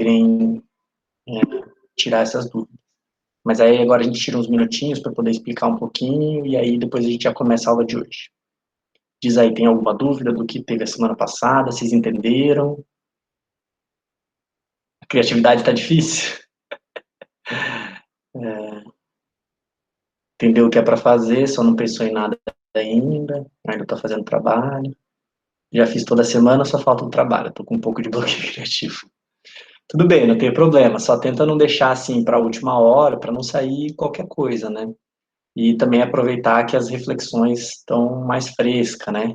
poderem tirar essas dúvidas. Mas aí agora a gente tira uns minutinhos para poder explicar um pouquinho e aí depois a gente já começa a aula de hoje. Diz aí, tem alguma dúvida do que teve a semana passada? Vocês entenderam? A criatividade está difícil? Entendeu o que é para fazer, só não pensou em nada ainda está fazendo trabalho. Já fiz toda semana, só falta o trabalho. Estou com um pouco de bloqueio criativo. Tudo bem, não tem problema, só tenta não deixar assim para a última hora, para não sair qualquer coisa, né? E também aproveitar que as reflexões estão mais frescas, né?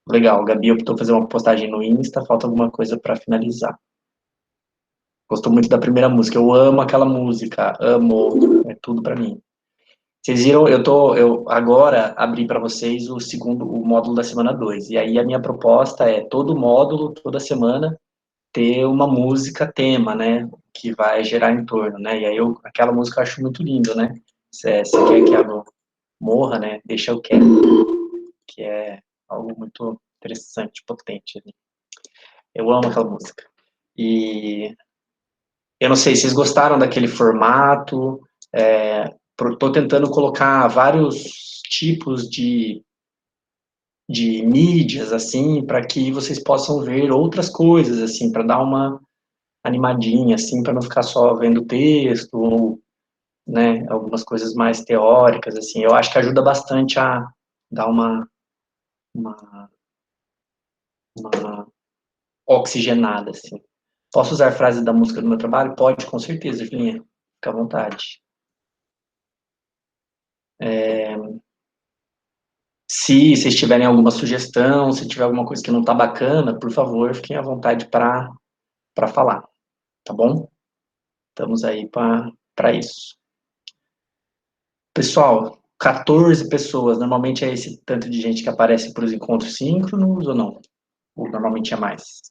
Legal, Gabi optou por fazer uma postagem no Insta, falta alguma coisa para finalizar. Gostou muito da primeira música, eu amo aquela música, amo, é tudo para mim. Vocês viram, eu agora abri para vocês o módulo da semana 2, e aí a minha proposta é todo módulo, toda semana, ter uma música tema, né, que vai gerar em torno, né, e aí aquela música eu acho muito linda, né, você quer que ela morra, né, deixa eu quero, que é algo muito interessante, potente, né? Eu amo aquela música. E eu não sei, vocês gostaram daquele formato? Estou tentando colocar vários tipos de mídias, assim, para que vocês possam ver outras coisas, assim, para dar uma animadinha, assim, para não ficar só vendo texto, ou, né, algumas coisas mais teóricas, assim. Eu acho que ajuda bastante a dar uma, uma oxigenada, assim. Posso usar frases da música do meu trabalho? Pode, com certeza, Julinha. Fica à vontade. Se vocês tiverem alguma sugestão, se tiver alguma coisa que não está bacana, por favor, fiquem à vontade para falar, tá bom? Estamos aí para isso. Pessoal, 14 pessoas, normalmente é esse tanto de gente que aparece para os encontros síncronos ou não? Ou normalmente é mais?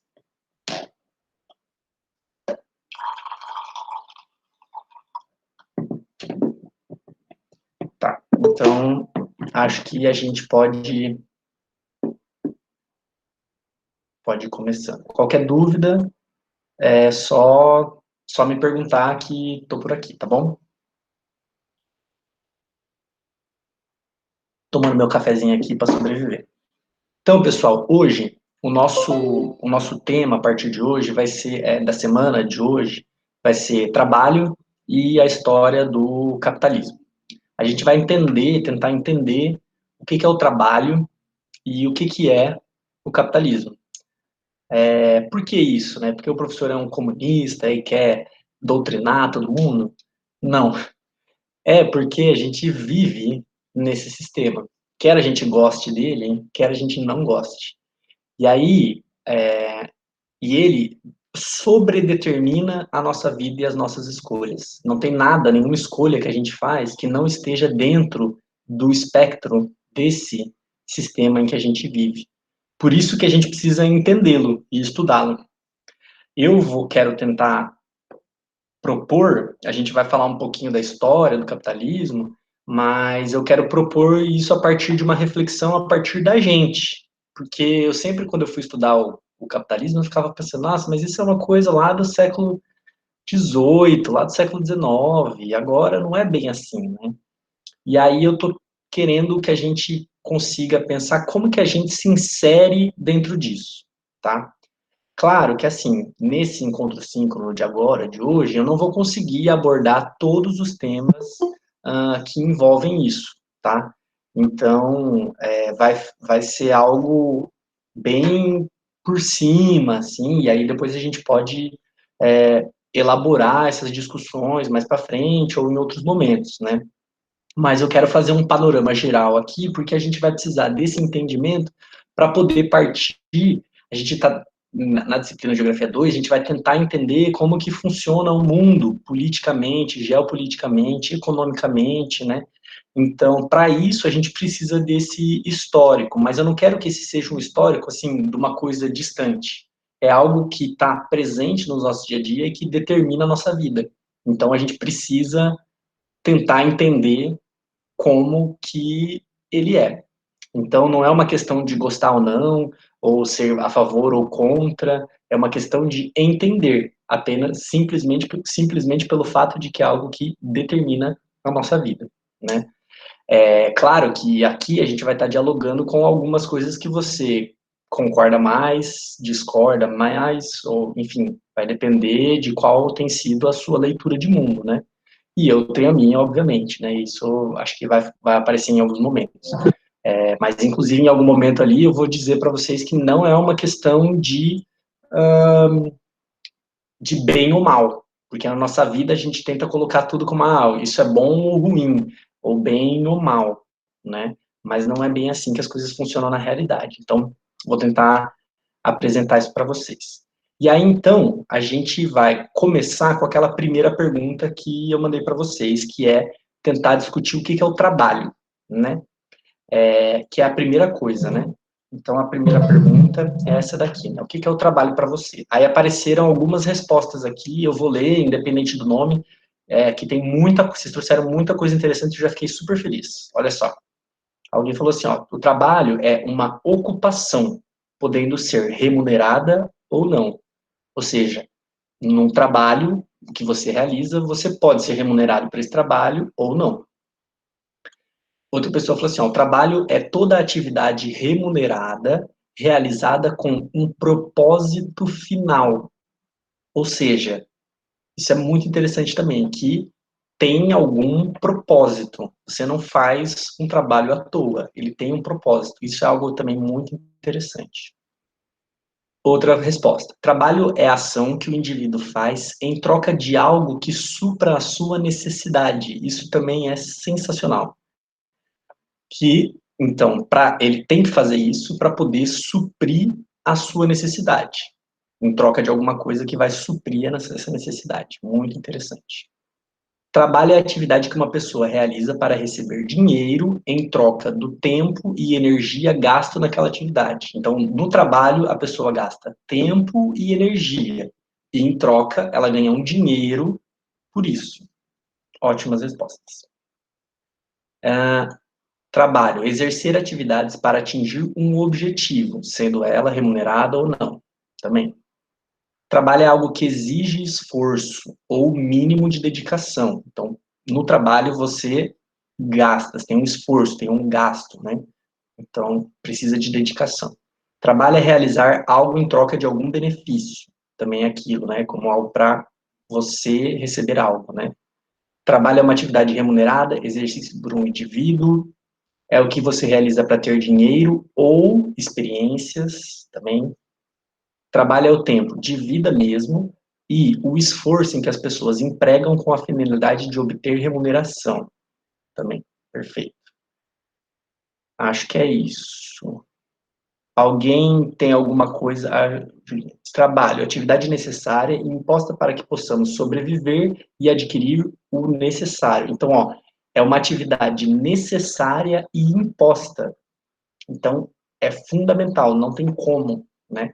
Tá, então acho que a gente pode ir começando. Qualquer dúvida, é só me perguntar que estou por aqui, tá bom? Tomando meu cafezinho aqui para sobreviver. Então, pessoal, hoje, o nosso tema, a partir de hoje, vai ser, da semana de hoje, vai ser trabalho e a história do capitalismo. A gente vai tentar entender o que é o trabalho e o que é o capitalismo. Por que isso, né? Porque o professor é um comunista e quer doutrinar todo mundo? Não. É porque a gente vive nesse sistema. Quer a gente goste dele, quer a gente não goste. E aí, e ele sobredetermina a nossa vida e as nossas escolhas. Não tem nada, nenhuma escolha que a gente faz que não esteja dentro do espectro desse sistema em que a gente vive. Por isso que a gente precisa entendê-lo e estudá-lo. Quero tentar propor, a gente vai falar um pouquinho da história do capitalismo, mas eu quero propor isso a partir de uma reflexão a partir da gente. Porque eu sempre, quando eu fui estudar o capitalismo, eu ficava pensando, nossa, mas isso é uma coisa lá do século XVIII, lá do século XIX, e agora não é bem assim, né? E aí eu tô querendo que a gente consiga pensar como que a gente se insere dentro disso, tá? Claro que, assim, nesse encontro síncrono de agora, de hoje, eu não vou conseguir abordar todos os temas que envolvem isso, tá? Então, vai ser algo bem por cima, assim, e aí depois a gente pode elaborar essas discussões mais para frente ou em outros momentos, né? Mas eu quero fazer um panorama geral aqui, porque a gente vai precisar desse entendimento para poder partir. A gente está na disciplina de Geografia 2, a gente vai tentar entender como que funciona o mundo politicamente, geopoliticamente, economicamente, né? Então, para isso, a gente precisa desse histórico, mas eu não quero que esse seja um histórico, assim, de uma coisa distante. É algo que está presente no nosso dia a dia e que determina a nossa vida. Então, a gente precisa tentar entender como que ele é. Então, não é uma questão de gostar ou não, ou ser a favor ou contra, é uma questão de entender, apenas simplesmente pelo fato de que é algo que determina a nossa vida, né? É claro que aqui a gente vai estar dialogando com algumas coisas que você concorda mais, discorda mais, ou enfim, vai depender de qual tem sido a sua leitura de mundo, né? E eu tenho a minha, obviamente, né? Isso acho que vai aparecer em alguns momentos. Mas, inclusive, em algum momento ali, eu vou dizer para vocês que não é uma questão de bem ou mal, porque na nossa vida a gente tenta colocar tudo como, isso é bom ou ruim, ou bem ou mal, né? Mas não é bem assim que as coisas funcionam na realidade. Então, vou tentar apresentar isso para vocês. E aí, então, a gente vai começar com aquela primeira pergunta que eu mandei para vocês, que é tentar discutir o que é o trabalho, né? Que é a primeira coisa, né? Então, a primeira pergunta é essa daqui, né? O que é o trabalho para você? Aí apareceram algumas respostas aqui, eu vou ler, independente do nome, que tem vocês trouxeram muita coisa interessante, eu já fiquei super feliz. Olha só, alguém falou assim, ó, o trabalho é uma ocupação, podendo ser remunerada ou não. Ou seja, num trabalho que você realiza, você pode ser remunerado por esse trabalho ou não. Outra pessoa falou assim, ó, o trabalho é toda atividade remunerada realizada com um propósito final. Ou seja, isso é muito interessante também, que tem algum propósito. Você não faz um trabalho à toa, ele tem um propósito. Isso é algo também muito interessante. Outra resposta. Trabalho é a ação que o indivíduo faz em troca de algo que supra a sua necessidade. Isso também é sensacional. Então, ele tem que fazer isso para poder suprir a sua necessidade, em troca de alguma coisa que vai suprir essa necessidade. Muito interessante. Trabalho é a atividade que uma pessoa realiza para receber dinheiro em troca do tempo e energia gasto naquela atividade. Então, no trabalho, a pessoa gasta tempo e energia, e em troca, ela ganha um dinheiro por isso. Ótimas respostas. Trabalho, exercer atividades para atingir um objetivo, sendo ela remunerada ou não. Também. Trabalho é algo que exige esforço ou mínimo de dedicação. Então, no trabalho você gasta, tem um esforço, tem um gasto, né? Então, precisa de dedicação. Trabalho é realizar algo em troca de algum benefício. Também é aquilo, né? Como algo para você receber algo, né? Trabalho é uma atividade remunerada, exercício por um indivíduo, é o que você realiza para ter dinheiro ou experiências também. Trabalho é o tempo de vida mesmo e o esforço em que as pessoas empregam com a finalidade de obter remuneração também. Perfeito. Acho que é isso. Alguém tem alguma coisa? Trabalho, atividade necessária e imposta para que possamos sobreviver e adquirir o necessário. Então, ó, é uma atividade necessária e imposta. Então, é fundamental, não tem como, né?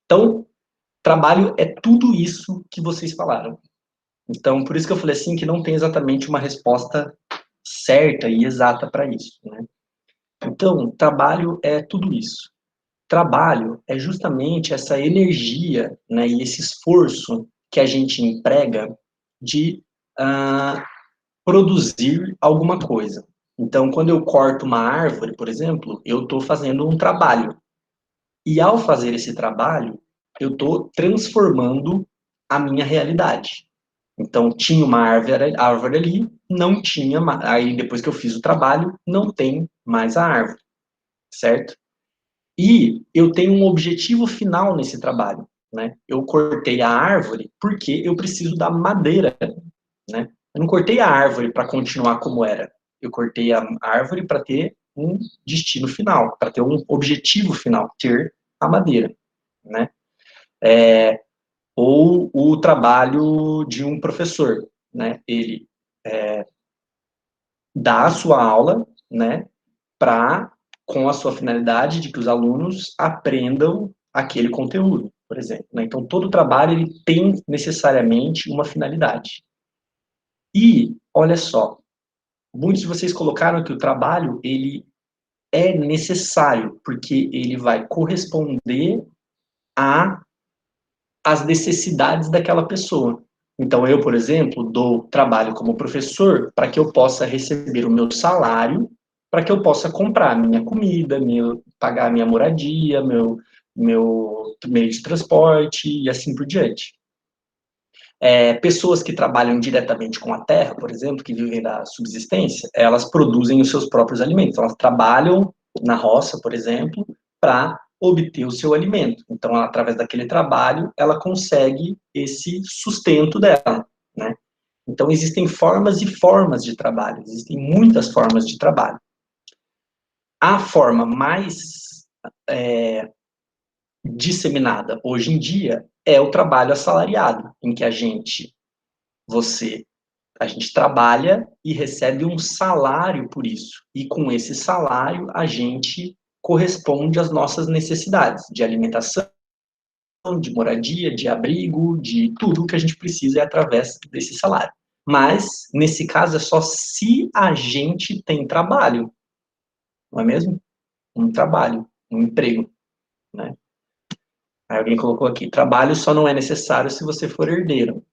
Então, trabalho é tudo isso que vocês falaram. Então, por isso que eu falei assim, que não tem exatamente uma resposta certa e exata para isso, né? Então, trabalho é tudo isso. Trabalho é justamente essa energia, né, e esse esforço que a gente emprega de produzir alguma coisa. Então, quando eu corto uma árvore, por exemplo, eu estou fazendo um trabalho. E ao fazer esse trabalho, eu estou transformando a minha realidade. Então, tinha uma árvore ali, não tinha mais. Aí, depois que eu fiz o trabalho, não tem mais a árvore, certo? E eu tenho um objetivo final nesse trabalho, né? Eu cortei a árvore porque eu preciso da madeira, né? Eu não cortei a árvore para continuar como era. Eu cortei a árvore para ter um destino final, para ter um objetivo final, ter a madeira, né? Ou o trabalho de um professor, né? Ele dá a sua aula, né? Com a sua finalidade de que os alunos aprendam aquele conteúdo, por exemplo, né? Então, todo trabalho ele tem necessariamente uma finalidade. E, olha só, muitos de vocês colocaram que o trabalho, ele é necessário, porque ele vai corresponder às necessidades daquela pessoa. Então, eu, por exemplo, dou trabalho como professor para que eu possa receber o meu salário, para que eu possa comprar minha comida, pagar minha moradia, meu meio de transporte e assim por diante. Pessoas que trabalham diretamente com a terra, por exemplo, que vivem da subsistência, elas produzem os seus próprios alimentos. Elas trabalham na roça, por exemplo, para obter o seu alimento. Então, através daquele trabalho, ela consegue esse sustento dela, né? Então, existem formas e formas de trabalho, existem muitas formas de trabalho. A forma mais disseminada hoje em dia é o trabalho assalariado, em que a gente trabalha e recebe um salário por isso. E com esse salário, a gente corresponde às nossas necessidades de alimentação, de moradia, de abrigo, de tudo que a gente precisa é através desse salário. Mas, nesse caso, é só se a gente tem trabalho, não é mesmo? Um trabalho, um emprego, né? Aí alguém colocou aqui, trabalho só não é necessário se você for herdeiro.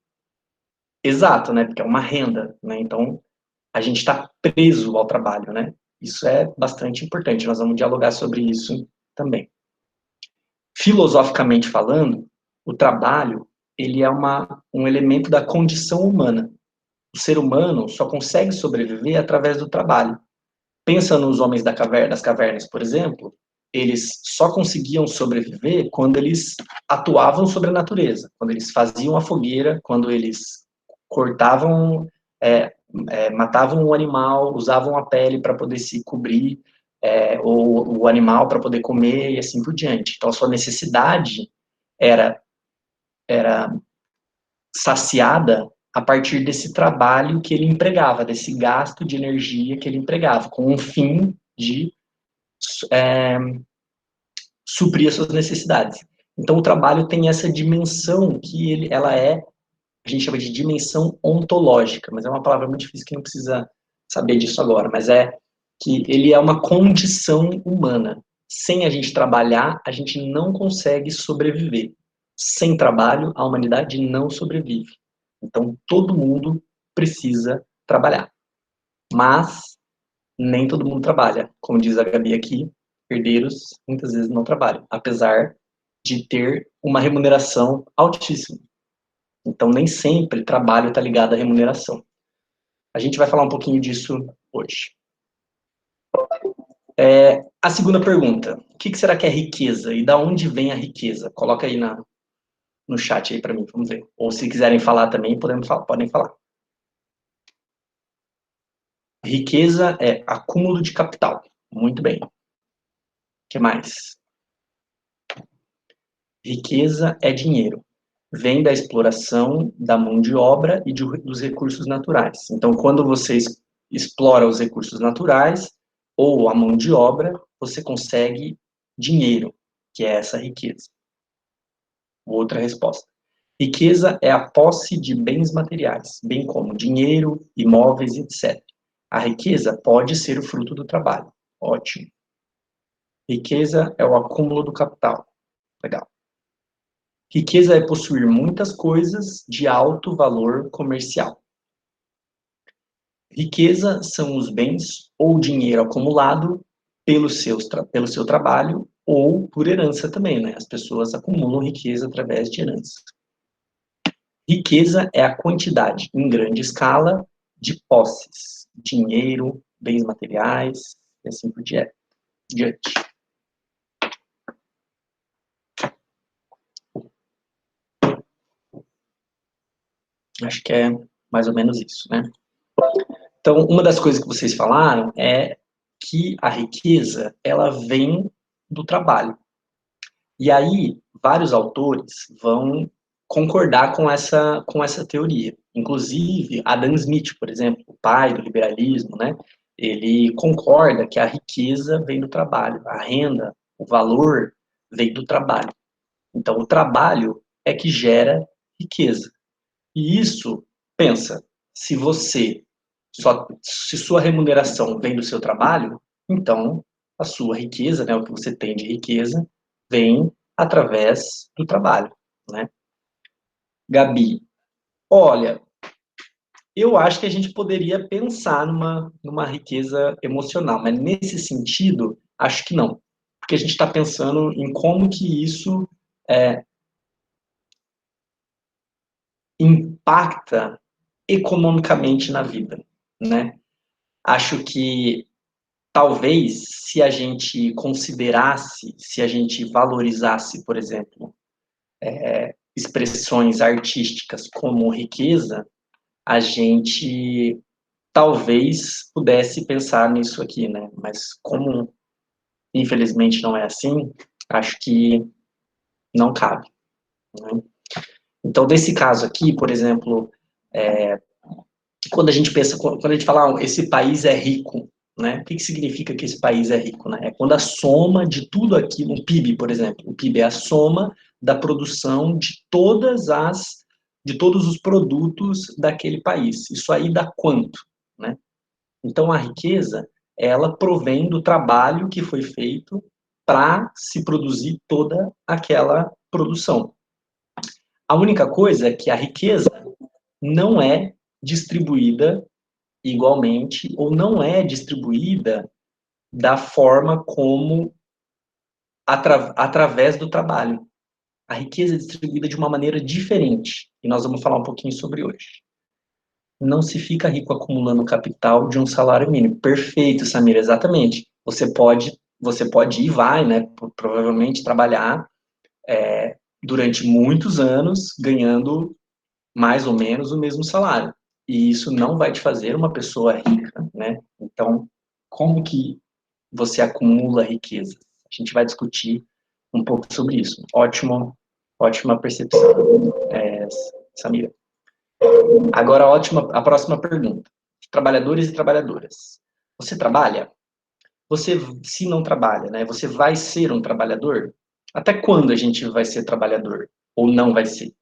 Exato, né? Porque é uma renda, né? Então, a gente está preso ao trabalho, né? Isso é bastante importante, nós vamos dialogar sobre isso também. Filosoficamente falando, o trabalho, ele é um elemento da condição humana. O ser humano só consegue sobreviver através do trabalho. Pensa nos homens das cavernas, por exemplo, eles só conseguiam sobreviver quando eles atuavam sobre a natureza, quando eles faziam a fogueira, quando eles cortavam, matavam um animal, usavam a pele para poder se cobrir, ou o animal para poder comer e assim por diante. Então, a sua necessidade era, era saciada a partir desse trabalho que ele empregava, desse gasto de energia que ele empregava, com o fim de é, suprir as suas necessidades. Então, o trabalho tem essa dimensão que a gente chama de dimensão ontológica, mas é uma palavra muito difícil que não precisa saber disso agora, mas que ele é uma condição humana. Sem a gente trabalhar, a gente não consegue sobreviver. Sem trabalho, a humanidade não sobrevive. Então, todo mundo precisa trabalhar. Mas nem todo mundo trabalha. Como diz a Gabi aqui, herdeiros muitas vezes não trabalham, apesar de ter uma remuneração altíssima. Então, nem sempre trabalho está ligado à remuneração. A gente vai falar um pouquinho disso hoje. A segunda pergunta, o que será que é riqueza e da onde vem a riqueza? Coloca aí no chat aí para mim, vamos ver. Ou se quiserem falar também, podem falar. Riqueza é acúmulo de capital. Muito bem. O que mais? Riqueza é dinheiro. Vem da exploração da mão de obra e dos recursos naturais. Então, quando você explora os recursos naturais ou a mão de obra, você consegue dinheiro, que é essa riqueza. Outra resposta. Riqueza é a posse de bens materiais, bem como dinheiro, imóveis, etc. A riqueza pode ser o fruto do trabalho. Ótimo. Riqueza é o acúmulo do capital. Legal. Riqueza é possuir muitas coisas de alto valor comercial. Riqueza são os bens ou dinheiro acumulado pelo seu trabalho ou por herança também, né? As pessoas acumulam riqueza através de herança. Riqueza é a quantidade, em grande escala, de posses, dinheiro, bens materiais, e assim por diante. Acho que é mais ou menos isso, né? Então, uma das coisas que vocês falaram é que a riqueza, ela vem do trabalho. E aí, vários autores vão concordar com essa teoria. Inclusive, Adam Smith, por exemplo, o pai do liberalismo, né? Ele concorda que a riqueza vem do trabalho, a renda, o valor vem do trabalho. Então, o trabalho é que gera riqueza. E isso, pensa, se sua remuneração vem do seu trabalho, então a sua riqueza, né, o que você tem de riqueza, vem através do trabalho, né? Gabi, olha, eu acho que a gente poderia pensar numa riqueza emocional, mas nesse sentido, acho que não. Porque a gente está pensando em como que isso impacta economicamente na vida, né? Acho que talvez se a gente considerasse, se a gente valorizasse, por exemplo, expressões artísticas como riqueza, a gente talvez pudesse pensar nisso aqui, né? Mas como infelizmente não é assim, acho que não cabe, né? Então, desse caso aqui, por exemplo, quando a gente pensa, quando a gente fala, esse país é rico, né? O que significa que esse país é rico, né? É quando a soma de tudo aquilo, um PIB, por exemplo, o PIB é a soma da produção de todos os produtos daquele país. Isso aí dá quanto, né? Então, a riqueza, ela provém do trabalho que foi feito para se produzir toda aquela produção. A única coisa é que a riqueza não é distribuída igualmente ou não é distribuída da forma como através do trabalho. A riqueza é distribuída de uma maneira diferente e nós vamos falar um pouquinho sobre hoje. Não se fica rico acumulando capital de um salário mínimo. Perfeito, Samira, exatamente. Você pode ir e vai, né? Provavelmente trabalhar durante muitos anos ganhando mais ou menos o mesmo salário. E isso não vai te fazer uma pessoa rica, né? Então, como que você acumula riqueza? A gente vai discutir um pouco sobre isso. Ótima percepção, Samira. Agora, a próxima pergunta. Trabalhadores e trabalhadoras. Você trabalha? Você, se não trabalha, né? Você vai ser um trabalhador? Até quando a gente vai ser trabalhador? Ou não vai ser?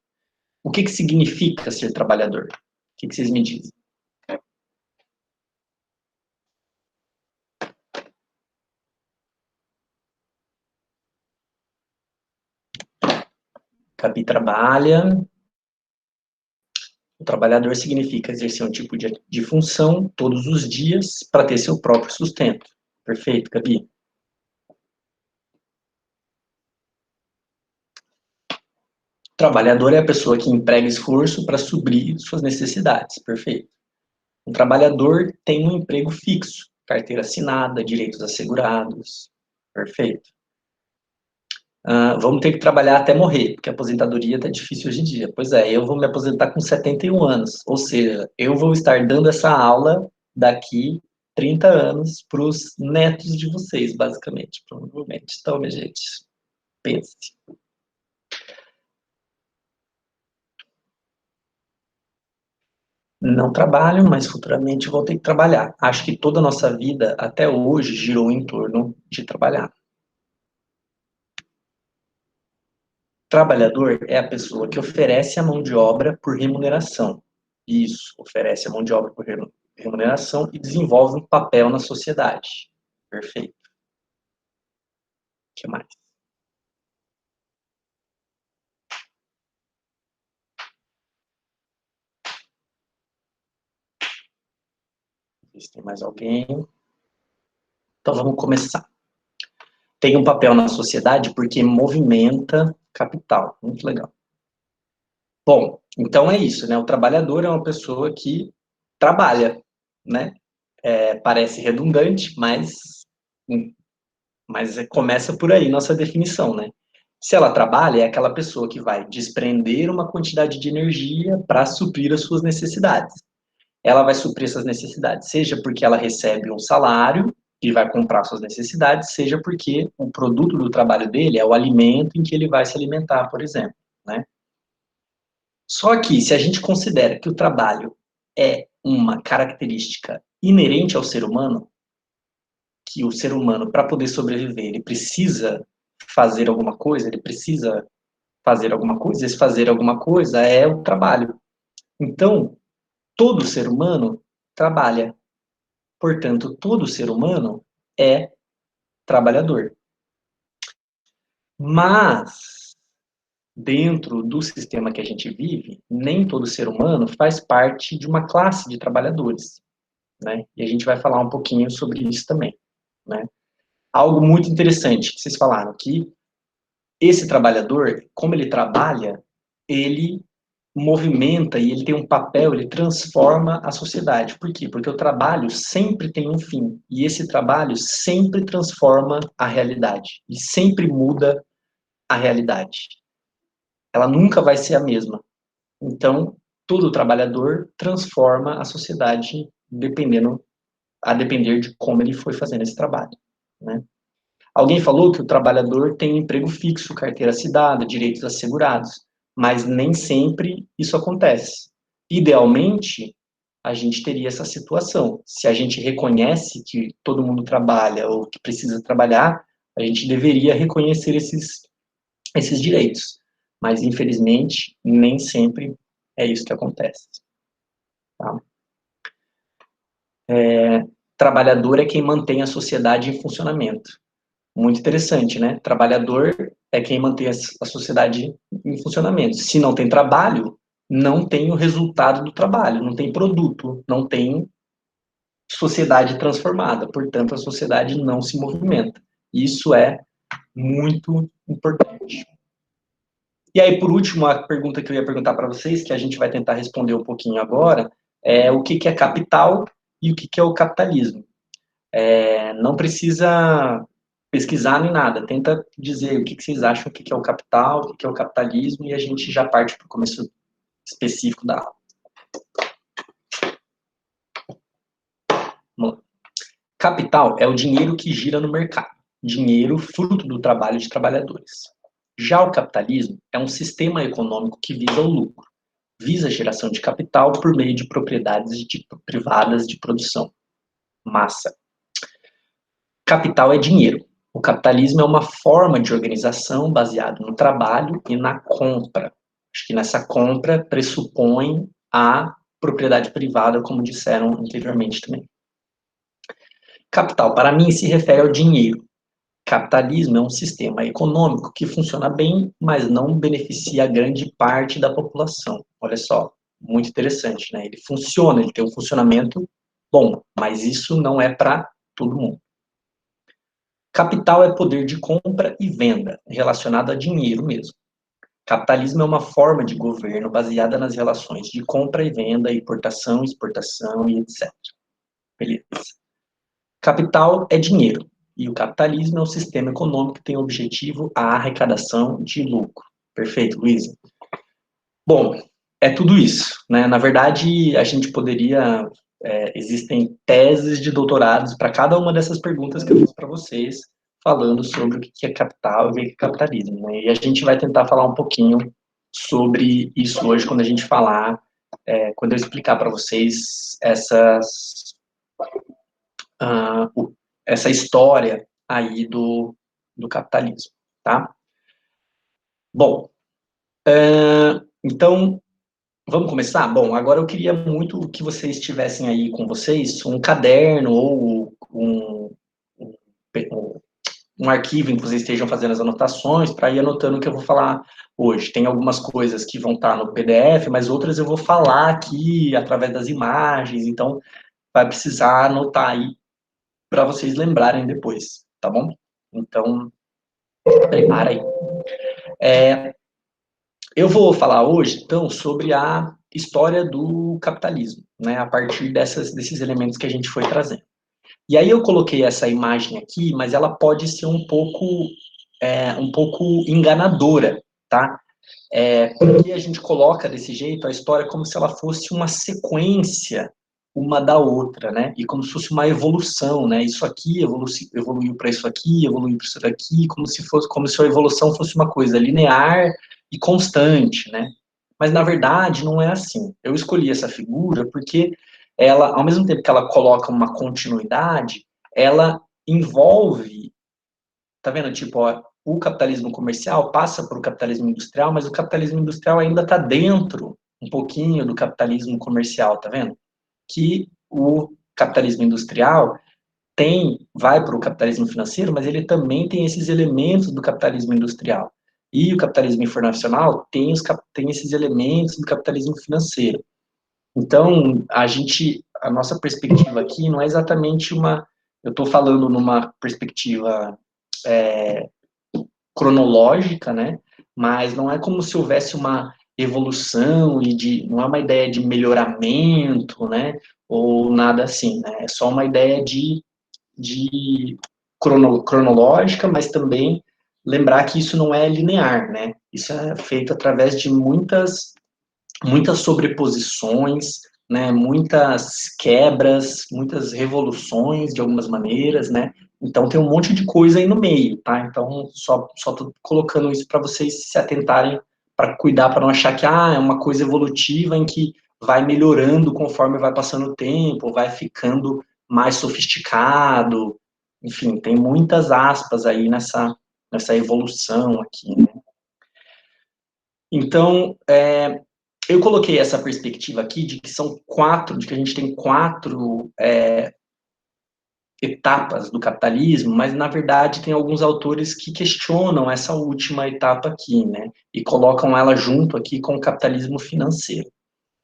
O que significa ser trabalhador? O que vocês me dizem? Gabi trabalha. O trabalhador significa exercer um tipo de função todos os dias para ter seu próprio sustento. Perfeito, Gabi? O trabalhador é a pessoa que emprega esforço para suprir suas necessidades. Perfeito. O trabalhador tem um emprego fixo, carteira assinada, direitos assegurados. Perfeito. Vamos ter que trabalhar até morrer, porque a aposentadoria está difícil hoje em dia. Pois é, eu vou me aposentar com 71 anos, ou seja, eu vou estar dando essa aula daqui 30 anos para os netos de vocês, basicamente, provavelmente. Então, minha gente, pense. Não trabalho, mas futuramente vou ter que trabalhar. Acho que toda a nossa vida, até hoje, girou em torno de trabalhar. Trabalhador é a pessoa que oferece a mão de obra por remuneração. Isso, oferece a mão de obra por remuneração e desenvolve um papel na sociedade. Perfeito. O que mais? Se tem mais alguém. Então vamos começar. Tem um papel na sociedade porque movimenta capital. Muito legal. Bom, então é isso, né? O trabalhador é uma pessoa que trabalha, né? Parece redundante, mas começa por aí nossa definição, né? Se ela trabalha, é aquela pessoa que vai desprender uma quantidade de energia para suprir as suas necessidades. Ela vai suprir essas necessidades, seja porque ela recebe um salário e vai comprar suas necessidades, seja porque o produto do trabalho dele é o alimento em que ele vai se alimentar, por exemplo, né? Só que, se a gente considera que o trabalho é uma característica inerente ao ser humano, que o ser humano, para poder sobreviver, ele precisa fazer alguma coisa, ele precisa fazer alguma coisa, esse fazer alguma coisa é o trabalho. Então, todo ser humano trabalha. Portanto, todo ser humano é trabalhador. Mas, dentro do sistema que a gente vive, nem todo ser humano faz parte de uma classe de trabalhadores, né? E a gente vai falar um pouquinho sobre isso também, né? Algo muito interessante que vocês falaram, que esse trabalhador, como ele trabalha, ele movimenta e ele tem um papel, ele transforma a sociedade. Por quê? Porque o trabalho sempre tem um fim, e esse trabalho sempre transforma a realidade, e sempre muda a realidade. Ela nunca vai ser a mesma. Então, todo trabalhador transforma a sociedade a depender de como ele foi fazendo esse trabalho, né? Alguém falou que o trabalhador tem emprego fixo, carteira assinada, direitos assegurados, mas nem sempre isso acontece. Idealmente, a gente teria essa situação. Se a gente reconhece que todo mundo trabalha ou que precisa trabalhar, a gente deveria reconhecer esses direitos. Mas, infelizmente, nem sempre é isso que acontece. Tá? Trabalhador é quem mantém a sociedade em funcionamento. Muito interessante, né? Trabalhador é quem mantém a sociedade em funcionamento. Se não tem trabalho, não tem o resultado do trabalho, não tem produto, não tem sociedade transformada. Portanto, a sociedade não se movimenta. Isso é muito importante. E aí, por último, a pergunta que eu ia perguntar para vocês, que a gente vai tentar responder um pouquinho agora, é o que é capital e o que é o capitalismo. Não precisa pesquisar nem nada, tenta dizer o que vocês acham, o que é o capital, o que é o capitalismo, e a gente já parte para o começo específico da aula. Bom, capital é o dinheiro que gira no mercado, dinheiro fruto do trabalho de trabalhadores. Já o capitalismo é um sistema econômico que visa o lucro, visa a geração de capital por meio de propriedades privadas de produção, massa. Capital é dinheiro. O capitalismo é uma forma de organização baseada no trabalho e na compra. Acho que nessa compra pressupõe a propriedade privada, como disseram anteriormente também. Capital, para mim, se refere ao dinheiro. Capitalismo é um sistema econômico que funciona bem, mas não beneficia a grande parte da população. Olha só, muito interessante, né? Ele funciona, ele tem um funcionamento bom, mas isso não é para todo mundo. Capital é poder de compra e venda, relacionado a dinheiro mesmo. Capitalismo é uma forma de governo baseada nas relações de compra e venda, importação, exportação e etc. Beleza. Capital é dinheiro, e o capitalismo é um sistema econômico que tem o objetivo a arrecadação de lucro. Perfeito, Luísa? Bom, é tudo isso, né? Na verdade, a gente poderia... existem teses de doutorados para cada uma dessas perguntas que eu fiz para vocês, falando sobre o que é capital e o que é capitalismo, né? E a gente vai tentar falar um pouquinho sobre isso hoje, quando a gente falar, quando eu explicar para vocês essa história aí do capitalismo, tá? Bom, então, vamos começar? Bom, agora eu queria muito que vocês tivessem aí com vocês um caderno ou um arquivo em que vocês estejam fazendo as anotações para ir anotando o que eu vou falar hoje. Tem algumas coisas que vão estar no PDF, mas outras eu vou falar aqui através das imagens, então vai precisar anotar aí para vocês lembrarem depois, tá bom? Então, prepara aí. Eu vou falar hoje, então, sobre a história do capitalismo, né, a partir desses elementos que a gente foi trazendo. E aí eu coloquei essa imagem aqui, mas ela pode ser um pouco enganadora, tá? Porque a gente coloca desse jeito a história como se ela fosse uma sequência uma da outra, né? E como se fosse uma evolução, né? Isso aqui evoluiu para isso aqui, evoluiu para isso daqui, como se a evolução fosse uma coisa linear e constante, né? Mas na verdade não é assim. Eu escolhi essa figura porque ela, ao mesmo tempo que ela coloca uma continuidade, ela envolve, tá vendo? Tipo, ó, o capitalismo comercial passa por o capitalismo industrial, mas o capitalismo industrial ainda está dentro um pouquinho do capitalismo comercial, tá vendo? Que o capitalismo industrial vai para o capitalismo financeiro, mas ele também tem esses elementos do capitalismo industrial. E o capitalismo informacional tem esses elementos do capitalismo financeiro. Então, a nossa perspectiva aqui não é exatamente eu estou falando numa perspectiva cronológica, né? Mas não é como se houvesse uma evolução não é uma ideia de melhoramento, né? Ou nada assim, né? É só uma ideia de cronológica, mas também lembrar que isso não é linear, né? Isso é feito através de muitas sobreposições, né, muitas quebras, muitas revoluções de algumas maneiras, né? Então tem um monte de coisa aí no meio, tá? Então só tô colocando isso para vocês se atentarem para cuidar para não achar que é uma coisa evolutiva em que vai melhorando conforme vai passando o tempo, vai ficando mais sofisticado. Enfim, tem muitas aspas aí nessa evolução aqui, né? Então, eu coloquei essa perspectiva aqui de que a gente tem quatro etapas do capitalismo, mas na verdade tem alguns autores que questionam essa última etapa aqui, né? E colocam ela junto aqui com o capitalismo financeiro.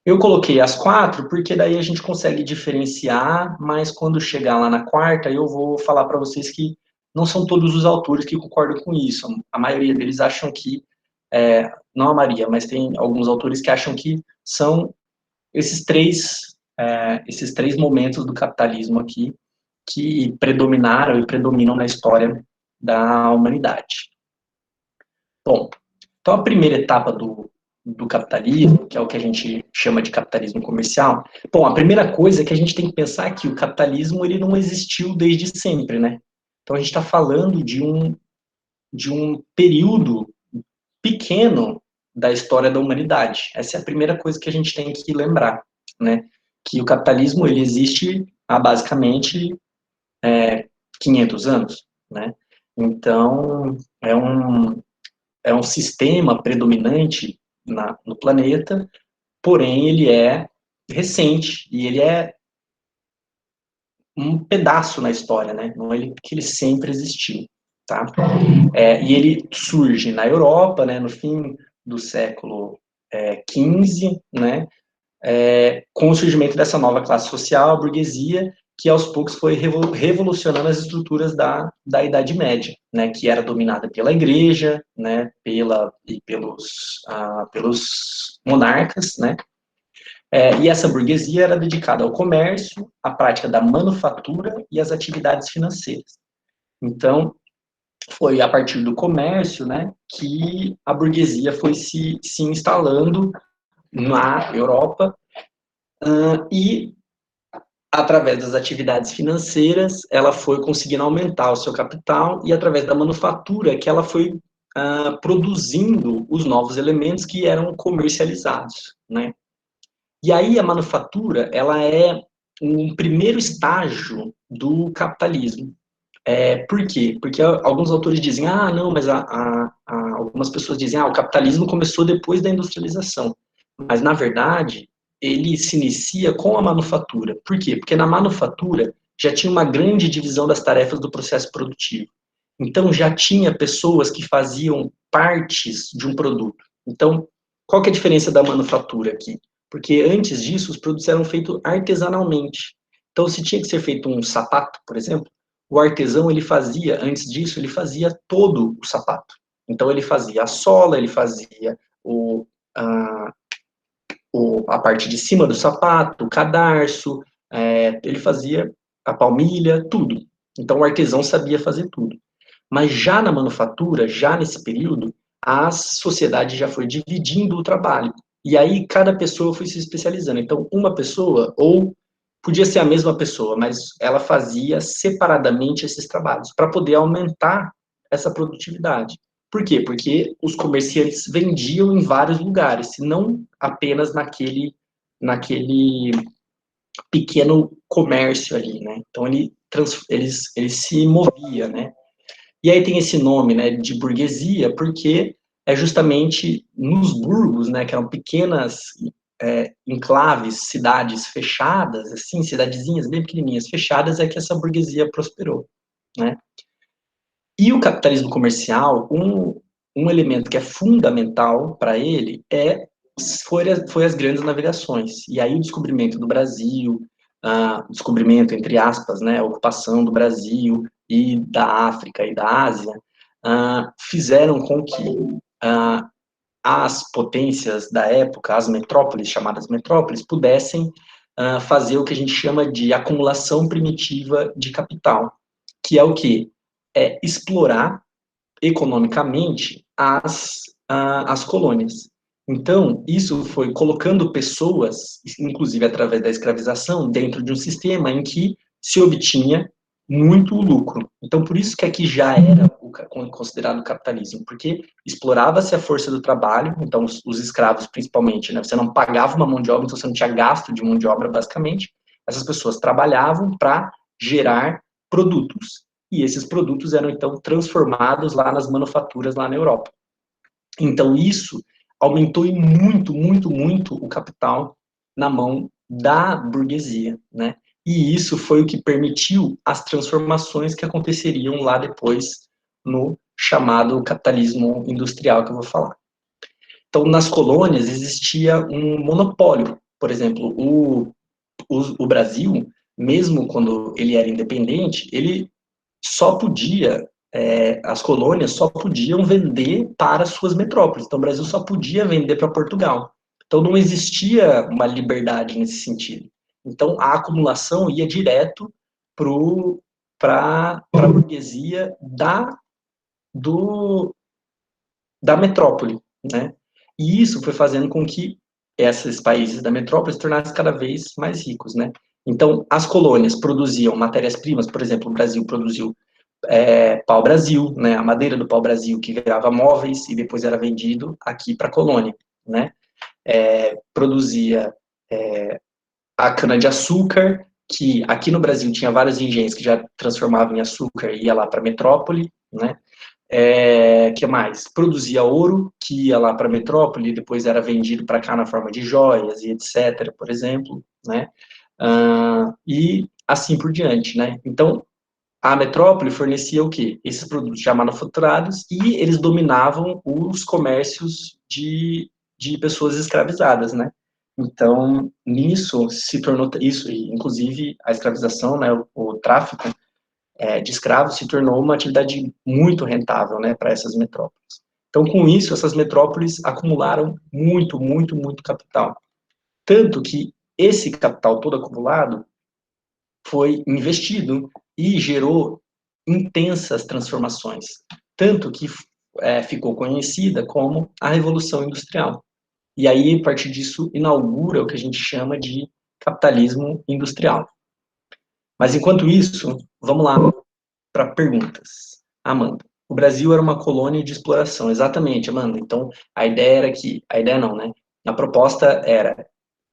Eu coloquei as quatro porque daí a gente consegue diferenciar, mas quando chegar lá na quarta, eu vou falar para vocês que não são todos os autores que concordam com isso. A maioria deles acham que, não a maioria, mas tem alguns autores que acham que são esses três momentos do capitalismo aqui que predominaram e predominam na história da humanidade. Bom, então a primeira etapa do capitalismo, que é o que a gente chama de capitalismo comercial, bom, a primeira coisa é que a gente tem que pensar é que o capitalismo ele não existiu desde sempre, né? Então a gente está falando de um período pequeno da história da humanidade. Essa é a primeira coisa que a gente tem que lembrar, né? Que o capitalismo ele existe há basicamente 500 anos, né? Então é um sistema predominante no planeta, porém ele é recente e ele é um pedaço na história, né? Não é que ele sempre existiu, tá? E ele surge na Europa, né? No fim do século XV, né? Com o surgimento dessa nova classe social, a burguesia, que aos poucos foi revolucionando as estruturas da Idade Média, né, que era dominada pela igreja, né, pelos monarcas, né, e essa burguesia era dedicada ao comércio, à prática da manufatura e às atividades financeiras. Então, foi a partir do comércio, né, que a burguesia foi se instalando na Europa, e através das atividades financeiras, ela foi conseguindo aumentar o seu capital e através da manufatura que ela foi produzindo os novos elementos que eram comercializados, né? E aí a manufatura, ela é um primeiro estágio do capitalismo. Por quê? Porque alguns autores dizem, não, mas algumas pessoas dizem, o capitalismo começou depois da industrialização. Mas, na verdade, ele se inicia com a manufatura. Por quê? Porque na manufatura já tinha uma grande divisão das tarefas do processo produtivo. Então, já tinha pessoas que faziam partes de um produto. Então, qual que é a diferença da manufatura aqui? Porque antes disso, os produtos eram feitos artesanalmente. Então, se tinha que ser feito um sapato, por exemplo, o artesão, ele fazia, antes disso, ele fazia todo o sapato. Então, ele fazia a sola, ele fazia a parte de cima do sapato, o cadarço, ele fazia a palmilha, tudo. Então, o artesão sabia fazer tudo. Mas já na manufatura, já nesse período, a sociedade já foi dividindo o trabalho. E aí, cada pessoa foi se especializando. Então, uma pessoa, ou podia ser a mesma pessoa, mas ela fazia separadamente esses trabalhos, para poder aumentar essa produtividade. Por quê? Porque os comerciantes vendiam em vários lugares, não apenas naquele pequeno comércio ali, né? Então, ele se movia, né? E aí tem esse nome, né, de burguesia, porque é justamente nos burgos, né, que eram pequenas enclaves, cidades fechadas, assim, cidadezinhas bem pequenininhas, fechadas, é que essa burguesia prosperou, né? E o capitalismo comercial, um elemento que é fundamental para ele foi as grandes navegações. E aí o descobrimento do Brasil, o descobrimento, entre aspas, né, a ocupação do Brasil e da África e da Ásia, fizeram com que as potências da época, as metrópoles, chamadas metrópoles, pudessem fazer o que a gente chama de acumulação primitiva de capital, que é o quê? É explorar economicamente as colônias. Então, isso foi colocando pessoas, inclusive através da escravização, dentro de um sistema em que se obtinha muito lucro. Então, por isso que aqui já era considerado capitalismo, porque explorava-se a força do trabalho, então os escravos principalmente, né? Você não pagava uma mão de obra, então você não tinha gasto de mão de obra, basicamente. Essas pessoas trabalhavam para gerar produtos, e esses produtos eram então transformados lá nas manufaturas lá na Europa. Então isso aumentou em muito, muito, muito o capital na mão da burguesia, né? E isso foi o que permitiu as transformações que aconteceriam lá depois no chamado capitalismo industrial que eu vou falar. Então, nas colônias existia um monopólio. Por exemplo, o Brasil, mesmo quando ele era independente, ele só podia, as colônias só podiam vender para suas metrópoles. Então, o Brasil só podia vender para Portugal. Então, não existia uma liberdade nesse sentido. Então, a acumulação ia direto para a burguesia do, da metrópole, né? E isso foi fazendo com que esses países da metrópole se tornassem cada vez mais ricos, né? Então, as colônias produziam matérias-primas, por exemplo, o Brasil produziu pau-brasil, né, a madeira do pau-brasil que virava móveis e depois era vendido aqui para a colônia, né, produzia a cana-de-açúcar, que aqui no Brasil tinha vários engenhos que já transformavam em açúcar e ia lá para a metrópole, né, que mais? Produzia ouro, que ia lá para a metrópole e depois era vendido para cá na forma de joias e etc., por exemplo, né, e assim por diante, né, então a metrópole fornecia o quê? Esses produtos já manufaturados e eles dominavam os comércios de pessoas escravizadas, né? Então, nisso se tornou isso, inclusive a escravização, né, o tráfico de escravos se tornou uma atividade muito rentável, né, para essas metrópoles. Então, com isso, essas metrópoles acumularam muito, muito, muito capital. Tanto que esse capital todo acumulado foi investido e gerou intensas transformações, tanto que ficou conhecida como a Revolução Industrial. E aí, a partir disso, inaugura o que a gente chama de capitalismo industrial. Mas, enquanto isso, vamos lá para perguntas. Amanda, o Brasil era uma colônia de exploração, exatamente, Amanda. Então, a ideia era que, a ideia não, né? A proposta era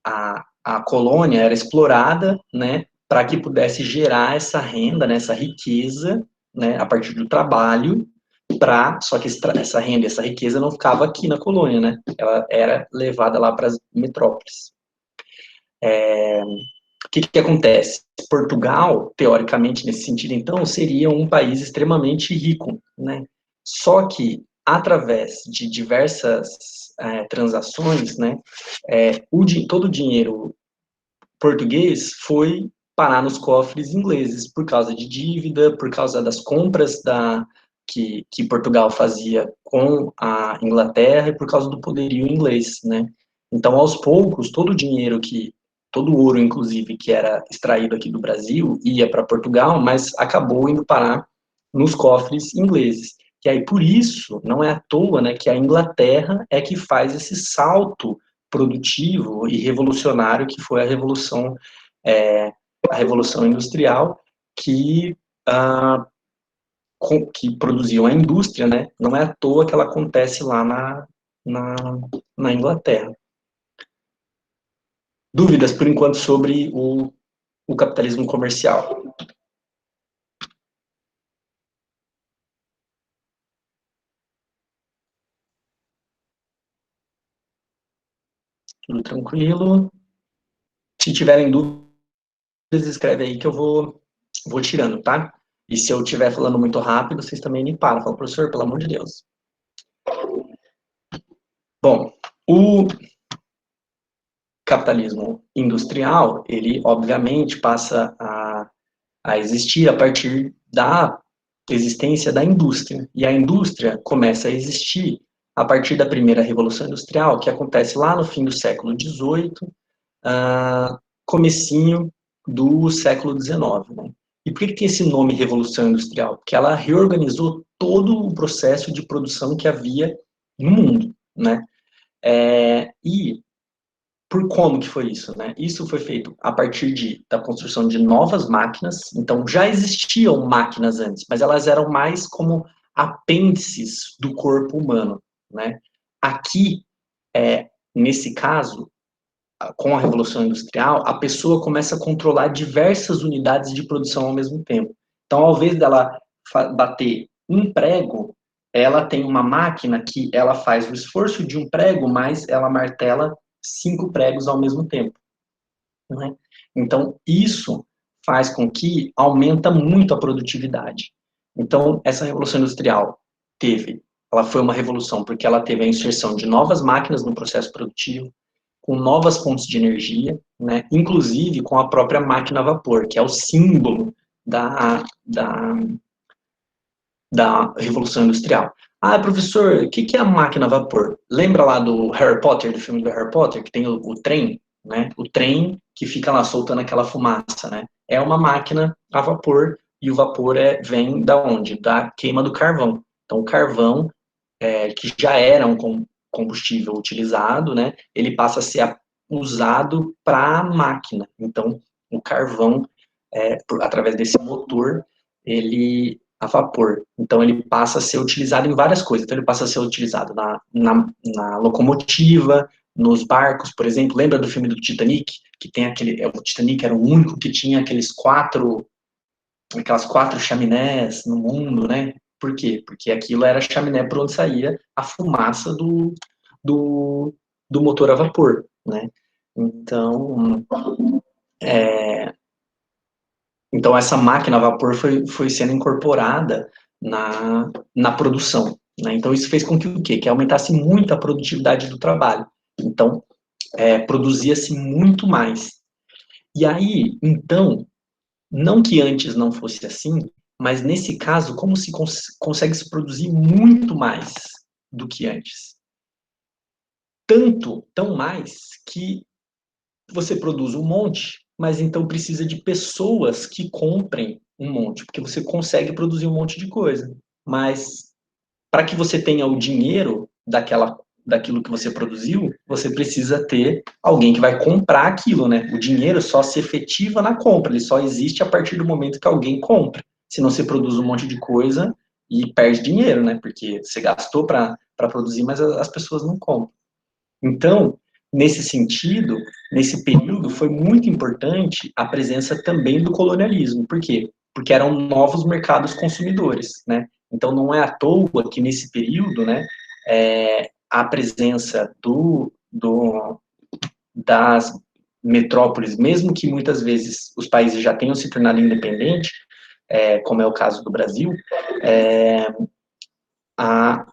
a colônia era explorada, né, para que pudesse gerar essa renda, né, essa riqueza, né, a partir do trabalho, só que essa renda, essa riqueza não ficava aqui na colônia, né, ela era levada lá para as metrópoles. O que acontece? Portugal, teoricamente, nesse sentido, então, seria um país extremamente rico, né? Só que, através de diversas transações, né, todo o dinheiro português foi parar nos cofres ingleses por causa de dívida, por causa das compras que Portugal fazia com a Inglaterra e por causa do poderio inglês, né? Então, aos poucos, todo o ouro, inclusive, que era extraído aqui do Brasil, ia para Portugal, mas acabou indo parar nos cofres ingleses. E aí, por isso, não é à toa, né, que a Inglaterra é que faz esse salto produtivo e revolucionário que foi é, a Revolução Industrial, que, ah, que produziu a indústria, né? Não é à toa que ela acontece lá na, na Inglaterra. Dúvidas, por enquanto, sobre o capitalismo comercial? Tudo tranquilo. Se tiverem dúvidas, escreve aí que eu vou tirando, tá? E se eu estiver falando muito rápido, vocês também me param. Fala, professor, pelo amor de Deus. Bom, o capitalismo industrial, ele obviamente passa a existir a partir da existência da indústria. E a indústria começa a existir a partir da primeira revolução industrial, que acontece lá no fim do século XVIII, comecinho do século XIX. Né? E por que tem esse nome Revolução Industrial? Porque ela reorganizou todo o processo de produção que havia no mundo. Né? E por como que foi isso, né? Isso foi feito a partir da construção de novas máquinas. Então, já existiam máquinas antes, mas elas eram mais como apêndices do corpo humano, né? Aqui, nesse caso, com a Revolução Industrial, a pessoa começa a controlar diversas unidades de produção ao mesmo tempo. Então, ao invés dela bater um prego, ela tem uma máquina que ela faz o esforço de um prego, mas ela martela 5 pregos ao mesmo tempo. Né? Então, isso faz com que aumenta muito a produtividade. Então, essa Revolução Industrial ela foi uma revolução porque ela teve a inserção de novas máquinas no processo produtivo, com novas fontes de energia, né? Inclusive com a própria máquina a vapor, que é o símbolo da Revolução Industrial. Ah, professor, o que é a máquina a vapor? Lembra lá do Harry Potter, do filme do Harry Potter, que tem o trem, né? O trem que fica lá soltando aquela fumaça, né? É uma máquina a vapor, e o vapor vem da onde? Da queima do carvão. Então, o carvão, que já era um combustível utilizado, né? Ele passa a ser usado para a máquina. Então, o carvão, através desse motor, ele a vapor. Então, ele passa a ser utilizado em várias coisas. Então, ele passa a ser utilizado na locomotiva, nos barcos, por exemplo. Lembra do filme do Titanic? Que tem o Titanic era o único que tinha aquelas 4 chaminés no mundo, né? Por quê? Porque aquilo era a chaminé por onde saía a fumaça do, do motor a vapor, né? Então, Então, essa máquina a vapor foi sendo incorporada na produção. Né? Então, isso fez com que o quê? Que aumentasse muito a produtividade do trabalho. Então, produzia-se muito mais. E aí, então, não que antes não fosse assim, mas nesse caso, como se consegue se produzir muito mais do que antes? Tão mais, que você produz um monte, mas então precisa de pessoas que comprem um monte, porque você consegue produzir um monte de coisa. Mas para que você tenha o dinheiro daquilo que você produziu, você precisa ter alguém que vai comprar aquilo, né? O dinheiro só se efetiva na compra, ele só existe a partir do momento que alguém compra. Senão você produz um monte de coisa e perde dinheiro, né? Porque você gastou para produzir, mas as pessoas não compram. Então, nesse sentido, nesse período, foi muito importante a presença também do colonialismo. Por quê? Porque eram novos mercados consumidores, né? Então, não é à toa que nesse período, né, a presença das metrópoles, mesmo que muitas vezes os países já tenham se tornado independentes, como é o caso do Brasil, a,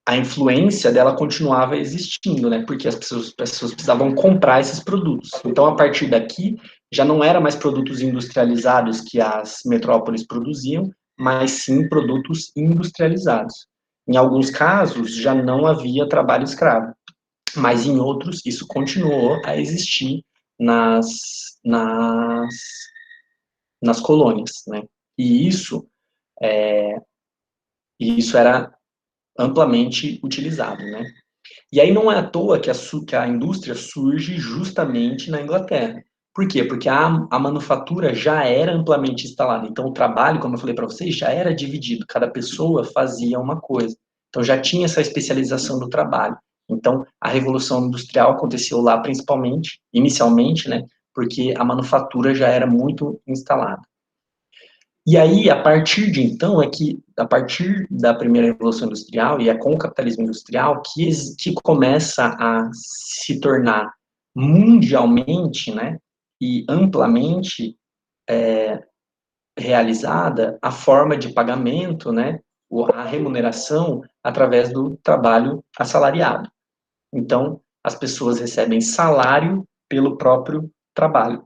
a influência dela continuava existindo, né? Porque as pessoas precisavam comprar esses produtos. Então, a partir daqui, já não era mais produtos industrializados que as metrópoles produziam, mas sim produtos industrializados. Em alguns casos, já não havia trabalho escravo, mas em outros, isso continuou a existir nas colônias, né? E isso era amplamente utilizado, né? E aí não é à toa que a indústria surge justamente na Inglaterra. Por quê? Porque a manufatura já era amplamente instalada. Então, o trabalho, como eu falei para vocês, já era dividido. Cada pessoa fazia uma coisa. Então, já tinha essa especialização do trabalho. Então, a Revolução Industrial aconteceu lá principalmente, inicialmente, né? Porque a manufatura já era muito instalada. E aí, a partir de então, a partir da primeira Revolução Industrial, e é com o capitalismo industrial, que começa a se tornar mundialmente, né, e amplamente realizada a forma de pagamento, né, a remuneração através do trabalho assalariado. Então, as pessoas recebem salário pelo próprio trabalho.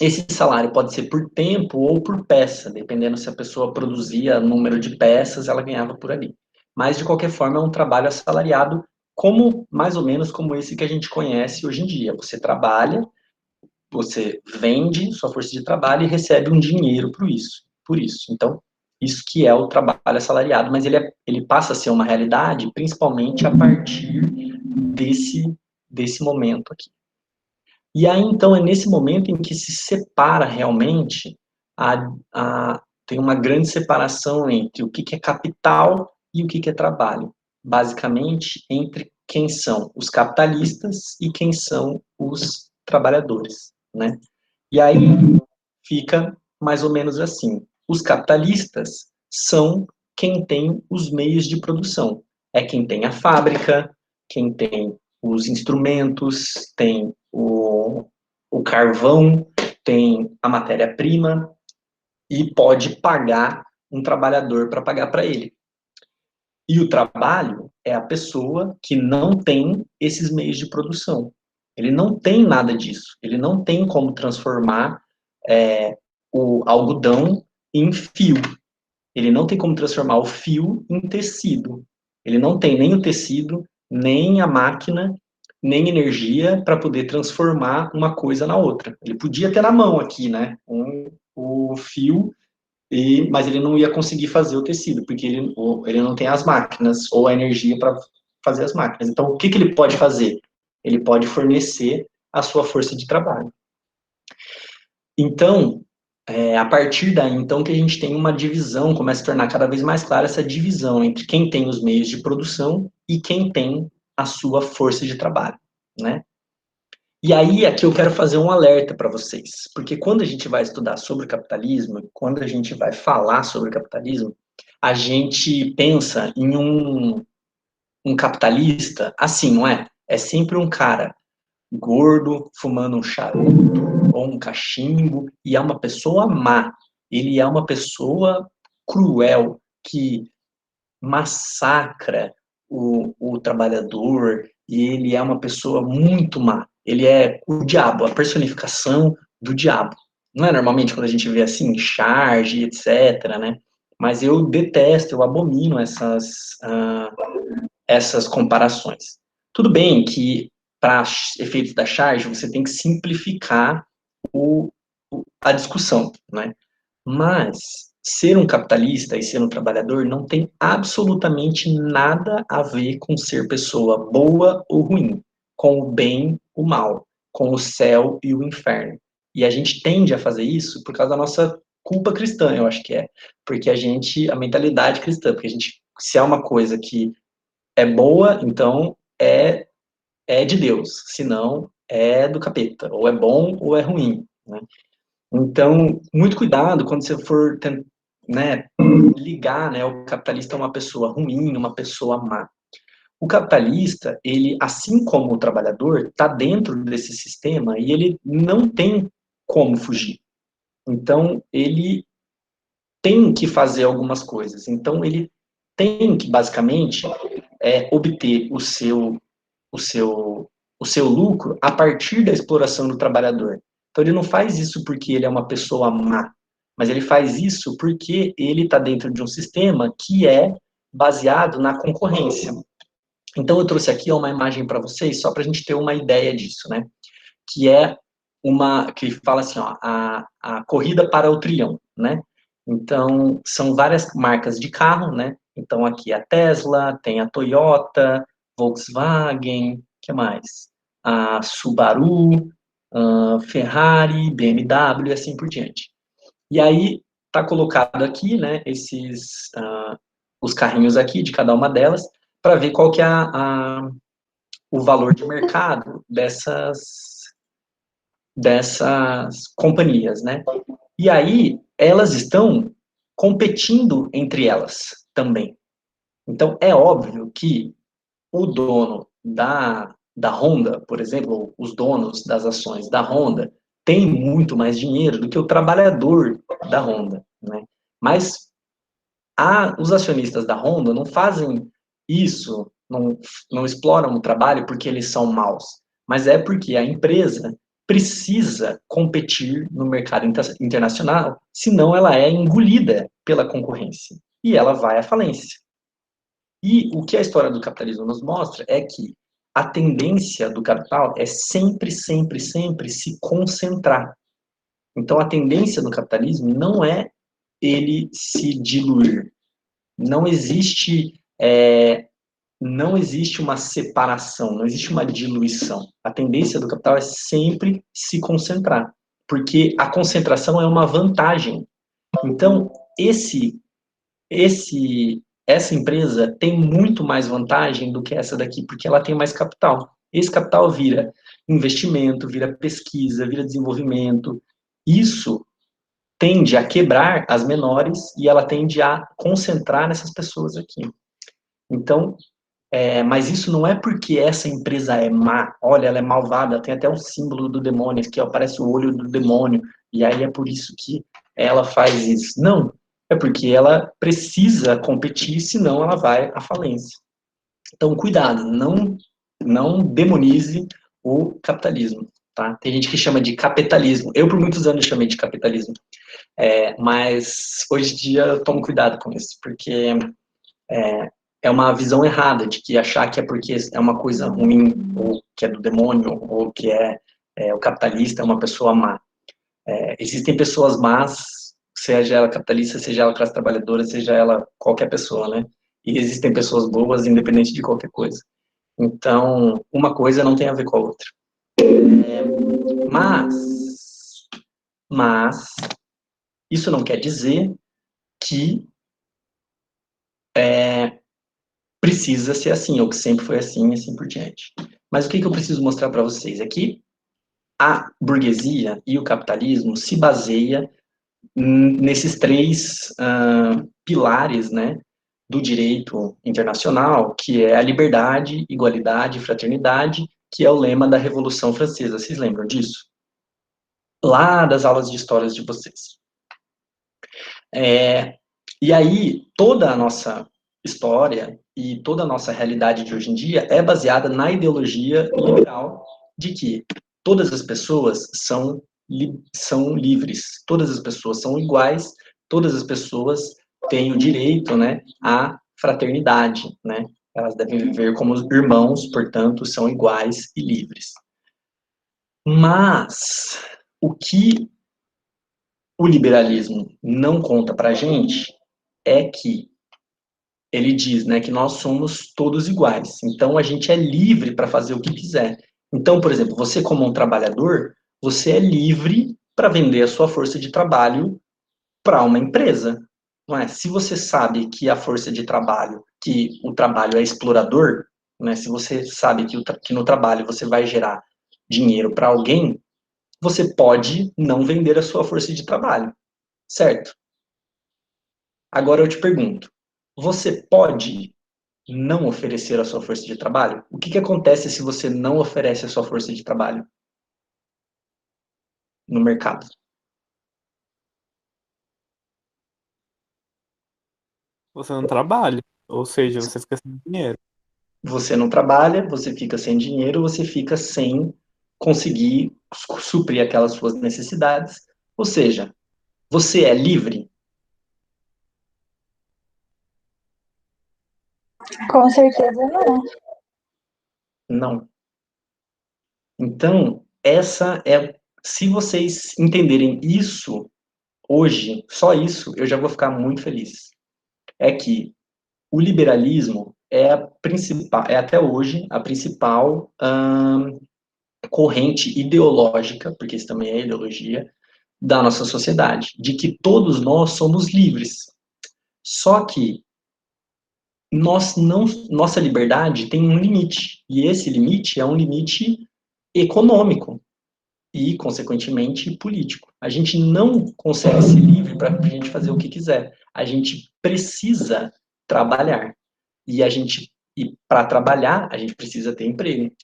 Esse salário pode ser por tempo ou por peça, dependendo se a pessoa produzia número de peças, ela ganhava por ali. Mas, de qualquer forma, é um trabalho assalariado, como mais ou menos como esse que a gente conhece hoje em dia. Você trabalha, você vende sua força de trabalho e recebe um dinheiro por isso. Então, isso que é o trabalho assalariado, mas ele passa a ser uma realidade principalmente a partir desse momento aqui. E aí, então, é nesse momento em que se separa realmente, tem uma grande separação entre o que é capital e o que é trabalho. Basicamente, entre quem são os capitalistas e quem são os trabalhadores, né? E aí fica mais ou menos assim. Os capitalistas são quem tem os meios de produção. É quem tem a fábrica, quem tem os instrumentos, tem o carvão, tem a matéria-prima e pode pagar um trabalhador para pagar para ele. E o trabalho é a pessoa que não tem esses meios de produção. Ele não tem nada disso. Ele não tem como transformar o algodão em fio. Ele não tem como transformar o fio em tecido. Ele não tem nem o tecido, nem a máquina, nem energia para poder transformar uma coisa na outra. Ele podia ter na mão aqui, né, o fio, mas ele não ia conseguir fazer o tecido, porque ele não tem as máquinas ou a energia para fazer as máquinas. Então, o que ele pode fazer? Ele pode fornecer a sua força de trabalho. Então, a partir daí, então, que a gente tem uma divisão, começa a tornar cada vez mais clara essa divisão entre quem tem os meios de produção e quem tem a sua força de trabalho, né? E aí, aqui eu quero fazer um alerta para vocês, porque quando a gente vai estudar sobre capitalismo, quando a gente vai falar sobre capitalismo, a gente pensa em um capitalista assim, não é? É sempre um cara gordo, fumando um charuto ou um cachimbo, e é uma pessoa má. Ele é uma pessoa cruel, que massacra o trabalhador, e ele é uma pessoa muito má. Ele é o diabo, a personificação do diabo. Não é normalmente quando a gente vê assim, charge, etc., né? Mas eu detesto, eu abomino essas comparações. Tudo bem que, para efeitos da charge, você tem que simplificar a discussão, né? Mas ser um capitalista e ser um trabalhador não tem absolutamente nada a ver com ser pessoa boa ou ruim, com o bem, o mal, com o céu e o inferno. E a gente tende a fazer isso por causa da nossa culpa cristã, eu acho que é. Porque a mentalidade cristã, porque a gente, se é uma coisa que é boa, então é de Deus, senão é do capeta, ou é bom ou é ruim, né? Então, muito cuidado quando você for, né, ligar, né, o capitalista a uma pessoa ruim, uma pessoa má. O capitalista, ele, assim como o trabalhador, está dentro desse sistema e ele não tem como fugir. Então, ele tem que fazer algumas coisas. Então, ele tem que, basicamente, obter o seu, o seu lucro a partir da exploração do trabalhador. Então, ele não faz isso porque ele é uma pessoa má, mas ele faz isso porque ele está dentro de um sistema que é baseado na concorrência. Então, eu trouxe aqui uma imagem para vocês, só para a gente ter uma ideia disso, né? Que é que fala assim, ó, a corrida para o trilhão, né? Então, são várias marcas de carro, né? Então, aqui a Tesla, tem a Toyota, Volkswagen, que mais? A Subaru, a Ferrari, BMW e assim por diante. E aí, tá colocado aqui, né, os carrinhos aqui de cada uma delas, para ver qual que é o valor de mercado dessas companhias, né? E aí, elas estão competindo entre elas também. Então, é óbvio que o dono da Honda, por exemplo, os donos das ações da Honda, têm muito mais dinheiro do que o trabalhador da Honda, né? Mas os acionistas da Honda não fazem isso, não exploram o trabalho porque eles são maus, mas é porque a empresa precisa competir no mercado internacional, senão ela é engolida pela concorrência e ela vai à falência. E o que a história do capitalismo nos mostra é que a tendência do capital é sempre, sempre, sempre se concentrar. Então, a tendência do capitalismo não é ele se diluir. Não existe, não existe uma separação, não existe uma diluição. A tendência do capital é sempre se concentrar, porque a concentração é uma vantagem. Então, essa empresa tem muito mais vantagem do que essa daqui, porque ela tem mais capital. Esse capital vira investimento, vira pesquisa, vira desenvolvimento. Isso tende a quebrar as menores e ela tende a concentrar nessas pessoas aqui. Então, mas isso não é porque essa empresa é má, olha, ela é malvada, tem até um símbolo do demônio, que aparece o olho do demônio, e aí é por isso que ela faz isso. Não, é porque ela precisa competir, senão ela vai à falência. Então, cuidado, não demonize o capitalismo, tá? Tem gente que chama de capitalismo. Eu, por muitos anos, chamei de capitalismo. Mas, hoje em dia, eu tomo cuidado com isso, porque é uma visão errada de que achar que é porque é uma coisa ruim, ou que é do demônio, ou que o capitalista é uma pessoa má. Existem pessoas más, seja ela capitalista, seja ela classe trabalhadora, seja ela qualquer pessoa, né? E existem pessoas boas, independente de qualquer coisa. Então, uma coisa não tem a ver com a outra. Mas isso não quer dizer que precisa ser assim, ou que sempre foi assim, e assim por diante. Mas o que eu preciso mostrar para vocês aqui? A burguesia e o capitalismo se baseia nesses três pilares, né, do direito internacional, que é a liberdade, igualdade e fraternidade, que é o lema da Revolução Francesa. Vocês lembram disso? Lá das aulas de histórias de vocês. E aí, toda a nossa história e toda a nossa realidade de hoje em dia é baseada na ideologia liberal de que todas as pessoas são livres, todas as pessoas são iguais, todas as pessoas têm o direito, né, à fraternidade, né? Elas devem viver como irmãos, portanto, são iguais e livres. Mas o que o liberalismo não conta para a gente é que ele diz, né, que nós somos todos iguais. Então a gente é livre para fazer o que quiser. Então, por exemplo, você como um trabalhador, você é livre para vender a sua força de trabalho para uma empresa, não é? Se você sabe que a força de trabalho, que o trabalho é explorador, né? Se você sabe que no trabalho você vai gerar dinheiro para alguém, você pode não vender a sua força de trabalho, certo? Agora eu te pergunto, você pode não oferecer a sua força de trabalho? O que acontece se você não oferece a sua força de trabalho no mercado? Você não trabalha, ou seja, você fica sem dinheiro. Você não trabalha, você fica sem dinheiro, você fica sem conseguir suprir aquelas suas necessidades. Ou seja, você é livre? Com certeza não. Não. Então, se vocês entenderem isso hoje, só isso, eu já vou ficar muito feliz. É que o liberalismo é a principal, é até hoje a principal corrente ideológica, porque isso também é ideologia, da nossa sociedade, de que todos nós somos livres. Só que nossa liberdade tem um limite, e esse limite é um limite econômico e, consequentemente, político. A gente não consegue ser livre para a gente fazer o que quiser. A gente precisa trabalhar. E para trabalhar, a gente precisa ter emprego.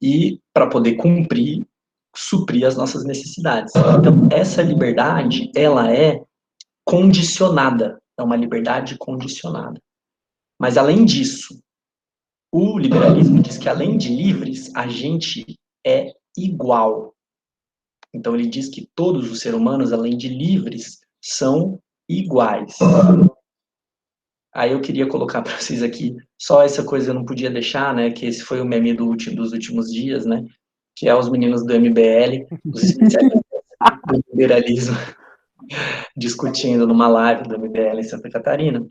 e para poder cumprir, suprir as nossas necessidades. Então, essa liberdade, ela é condicionada, é uma liberdade condicionada. Mas, além disso, o liberalismo diz que, além de livres, a gente é igual. Então, ele diz que todos os seres humanos, além de livres, são iguais. Aí eu queria colocar para vocês aqui, só essa coisa eu não podia deixar, né, que esse foi o meme dos últimos dias, né, que é os meninos do MBL, os especialistas do liberalismo, discutindo numa live do MBL em Santa Catarina.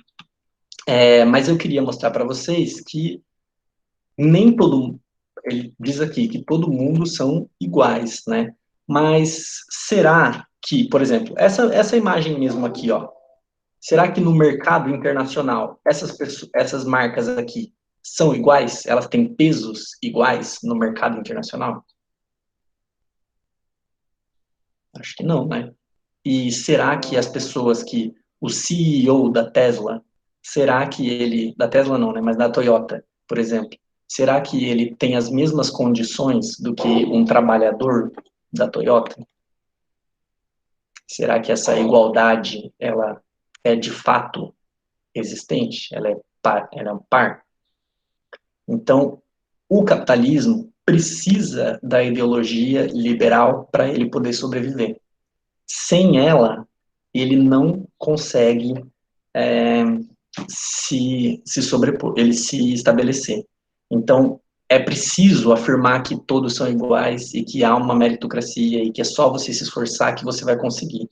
Mas eu queria mostrar para vocês que nem todo, ele diz aqui que todo mundo são iguais, né, mas será que, por exemplo, essa imagem mesmo aqui, ó, será que no mercado internacional essas marcas aqui são iguais? Elas têm pesos iguais no mercado internacional? Acho que não, né? E será que as pessoas que o CEO da Tesla, será que ele, da Tesla não, né, mas da Toyota, por exemplo, será que ele tem as mesmas condições do que um trabalhador da Toyota? Será que essa igualdade, ela é de fato existente? Ela é um par? Então, o capitalismo precisa da ideologia liberal para ele poder sobreviver. Sem ela, ele não consegue se sobrepor, ele se estabelecer. Então, é preciso afirmar que todos são iguais e que há uma meritocracia e que é só você se esforçar que você vai conseguir.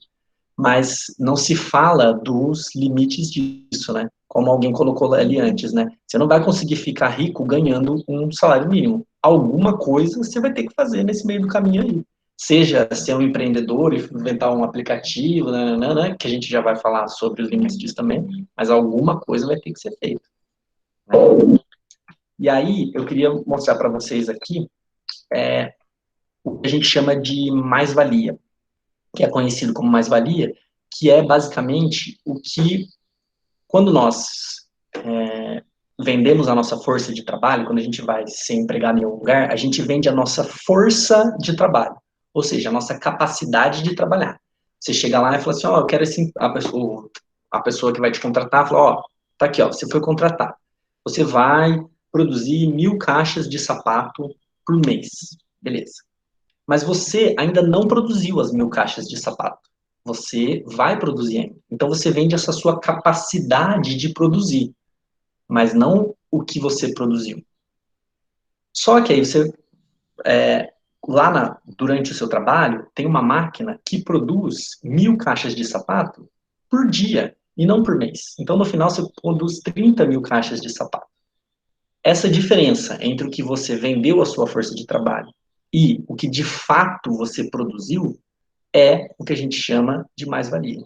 Mas não se fala dos limites disso, né? Como alguém colocou ali antes, né? Você não vai conseguir ficar rico ganhando um salário mínimo. Alguma coisa você vai ter que fazer nesse meio do caminho aí. Seja ser um empreendedor e inventar um aplicativo, né, que a gente já vai falar sobre os limites disso também, mas alguma coisa vai ter que ser feita. Né? E aí, eu queria mostrar para vocês aqui o que a gente chama de mais-valia, que é conhecido como mais-valia, que é basicamente o que, quando nós vendemos a nossa força de trabalho, quando a gente vai ser empregado em algum lugar, a gente vende a nossa força de trabalho, ou seja, a nossa capacidade de trabalhar. Você chega lá e fala assim, ó, eu quero assim, a pessoa que vai te contratar fala, ó, tá aqui, ó, você foi contratado. Você vai produzir 1.000 caixas de sapato por mês. Beleza. Mas você ainda não produziu as 1.000 caixas de sapato. Você vai produzir ainda. Então você vende essa sua capacidade de produzir, mas não o que você produziu. Só que aí você, durante o seu trabalho, tem uma máquina que produz 1.000 caixas de sapato por dia e não por mês. Então no final você produz 30.000 caixas de sapato. Essa diferença entre o que você vendeu a sua força de trabalho e o que de fato você produziu é o que a gente chama de mais-valia.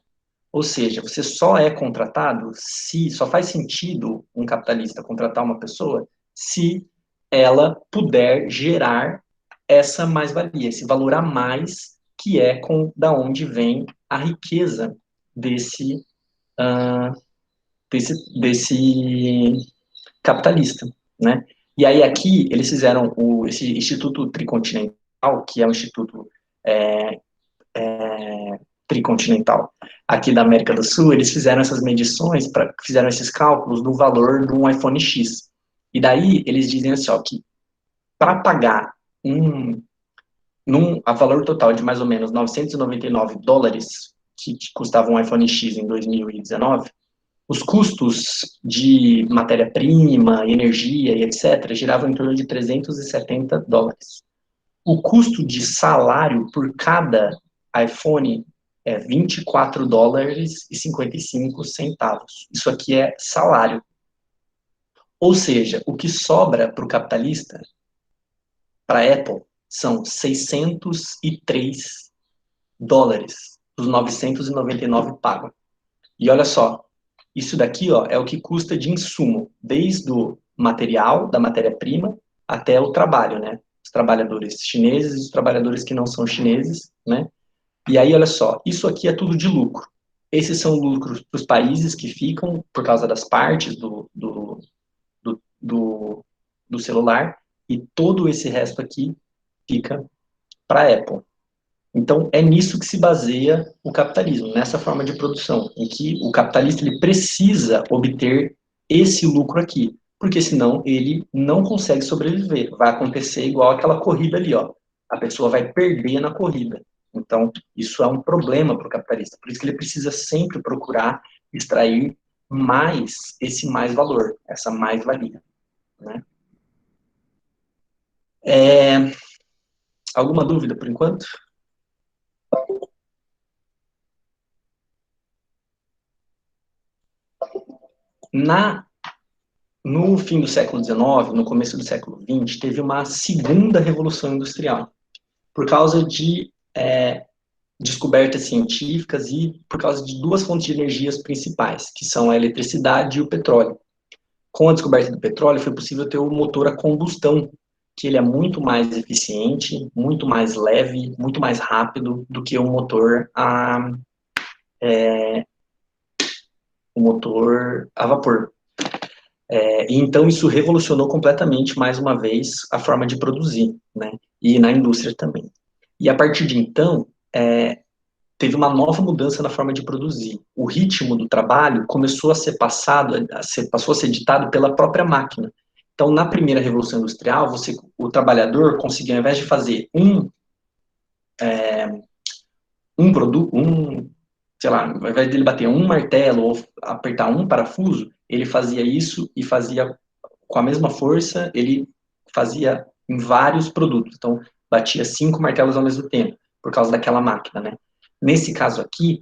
Ou seja, você só é contratado se, só faz sentido um capitalista contratar uma pessoa se ela puder gerar essa mais-valia, esse valor a mais que é da onde vem a riqueza desse, desse capitalista, né? E aí aqui eles fizeram esse Instituto Tricontinental, que é um instituto tricontinental aqui da América do Sul, eles fizeram essas medições, fizeram esses cálculos do valor de um iPhone X. E daí eles dizem assim, ó, que para pagar a valor total de mais ou menos $999, que custava um iPhone X em 2019, os custos de matéria-prima, energia e etc. giravam em torno de $370. O custo de salário por cada iPhone é $24,55. Isso aqui é salário. Ou seja, o que sobra para o capitalista, para a Apple, são $603 dos 999 pagos. E olha só, isso daqui ó, é o que custa de insumo, desde o material, da matéria-prima, até o trabalho, né? Os trabalhadores chineses e os trabalhadores que não são chineses, né? E aí, olha só, isso aqui é tudo de lucro. Esses são lucros para os países que ficam por causa das partes do celular, e todo esse resto aqui fica para a Apple. Então, é nisso que se baseia o capitalismo, nessa forma de produção, em que o capitalista ele precisa obter esse lucro aqui, porque senão ele não consegue sobreviver. Vai acontecer igual aquela corrida ali, ó. A pessoa vai perder na corrida. Então, isso é um problema para o capitalista. Por isso que ele precisa sempre procurar extrair esse mais valor, essa mais-valia, né? Alguma dúvida por enquanto? No fim do século XIX, no começo do século XX, teve uma segunda revolução industrial, por causa de descobertas científicas e por causa de duas fontes de energias principais, que são a eletricidade e o petróleo. Com a descoberta do petróleo, foi possível ter o motor a combustão, que ele é muito mais eficiente, muito mais leve, muito mais rápido do que o motor a vapor. E então isso revolucionou completamente, mais uma vez, a forma de produzir, né? E na indústria também. E a partir de então, teve uma nova mudança na forma de produzir. O ritmo do trabalho começou a ser passou a ser ditado pela própria máquina. Então, na primeira revolução industrial, o trabalhador conseguia, ao invés de fazer um produto, sei lá, ao invés de ele bater um martelo ou apertar um parafuso, ele fazia isso e fazia com a mesma força, ele fazia em vários produtos. Então, batia 5 martelos ao mesmo tempo, por causa daquela máquina, né? Nesse caso aqui,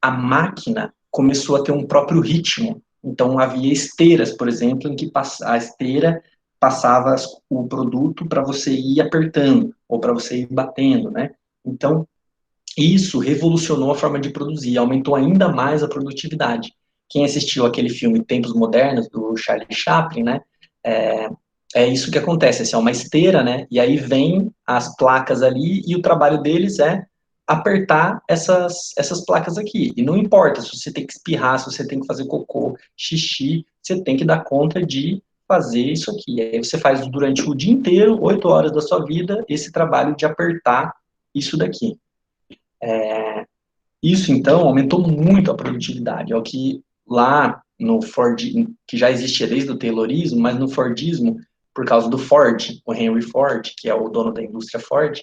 a máquina começou a ter um próprio ritmo. Então, havia esteiras, por exemplo, em que a esteira passava o produto para você ir apertando, ou para você ir batendo, né? Então, isso revolucionou a forma de produzir, aumentou ainda mais a produtividade. Quem assistiu aquele filme Tempos Modernos, do Charlie Chaplin, né, é, é isso que acontece, assim, é uma esteira, né, e aí vem as placas ali, e o trabalho deles é apertar essas placas aqui. E não importa se você tem que espirrar, se você tem que fazer cocô, xixi, você tem que dar conta de fazer isso aqui. E aí você faz durante o dia inteiro, 8 horas da sua vida, esse trabalho de apertar isso daqui. Isso, então, aumentou muito a produtividade. É o que lá no Ford, que já existia desde o Taylorismo, mas no Fordismo, por causa do Ford, o Henry Ford, que é o dono da indústria Ford,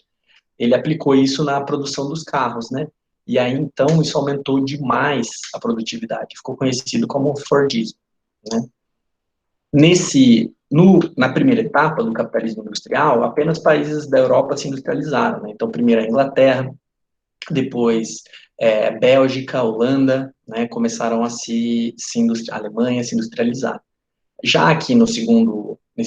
ele aplicou isso na produção dos carros, né? E aí, então, isso aumentou demais a produtividade. Ficou conhecido como Fordismo, né? Na primeira etapa do capitalismo industrial, apenas países da Europa se industrializaram, né? Então, primeiro a Inglaterra, depois Bélgica, Holanda, né, começaram a a Alemanha se industrializar. Já aqui nesse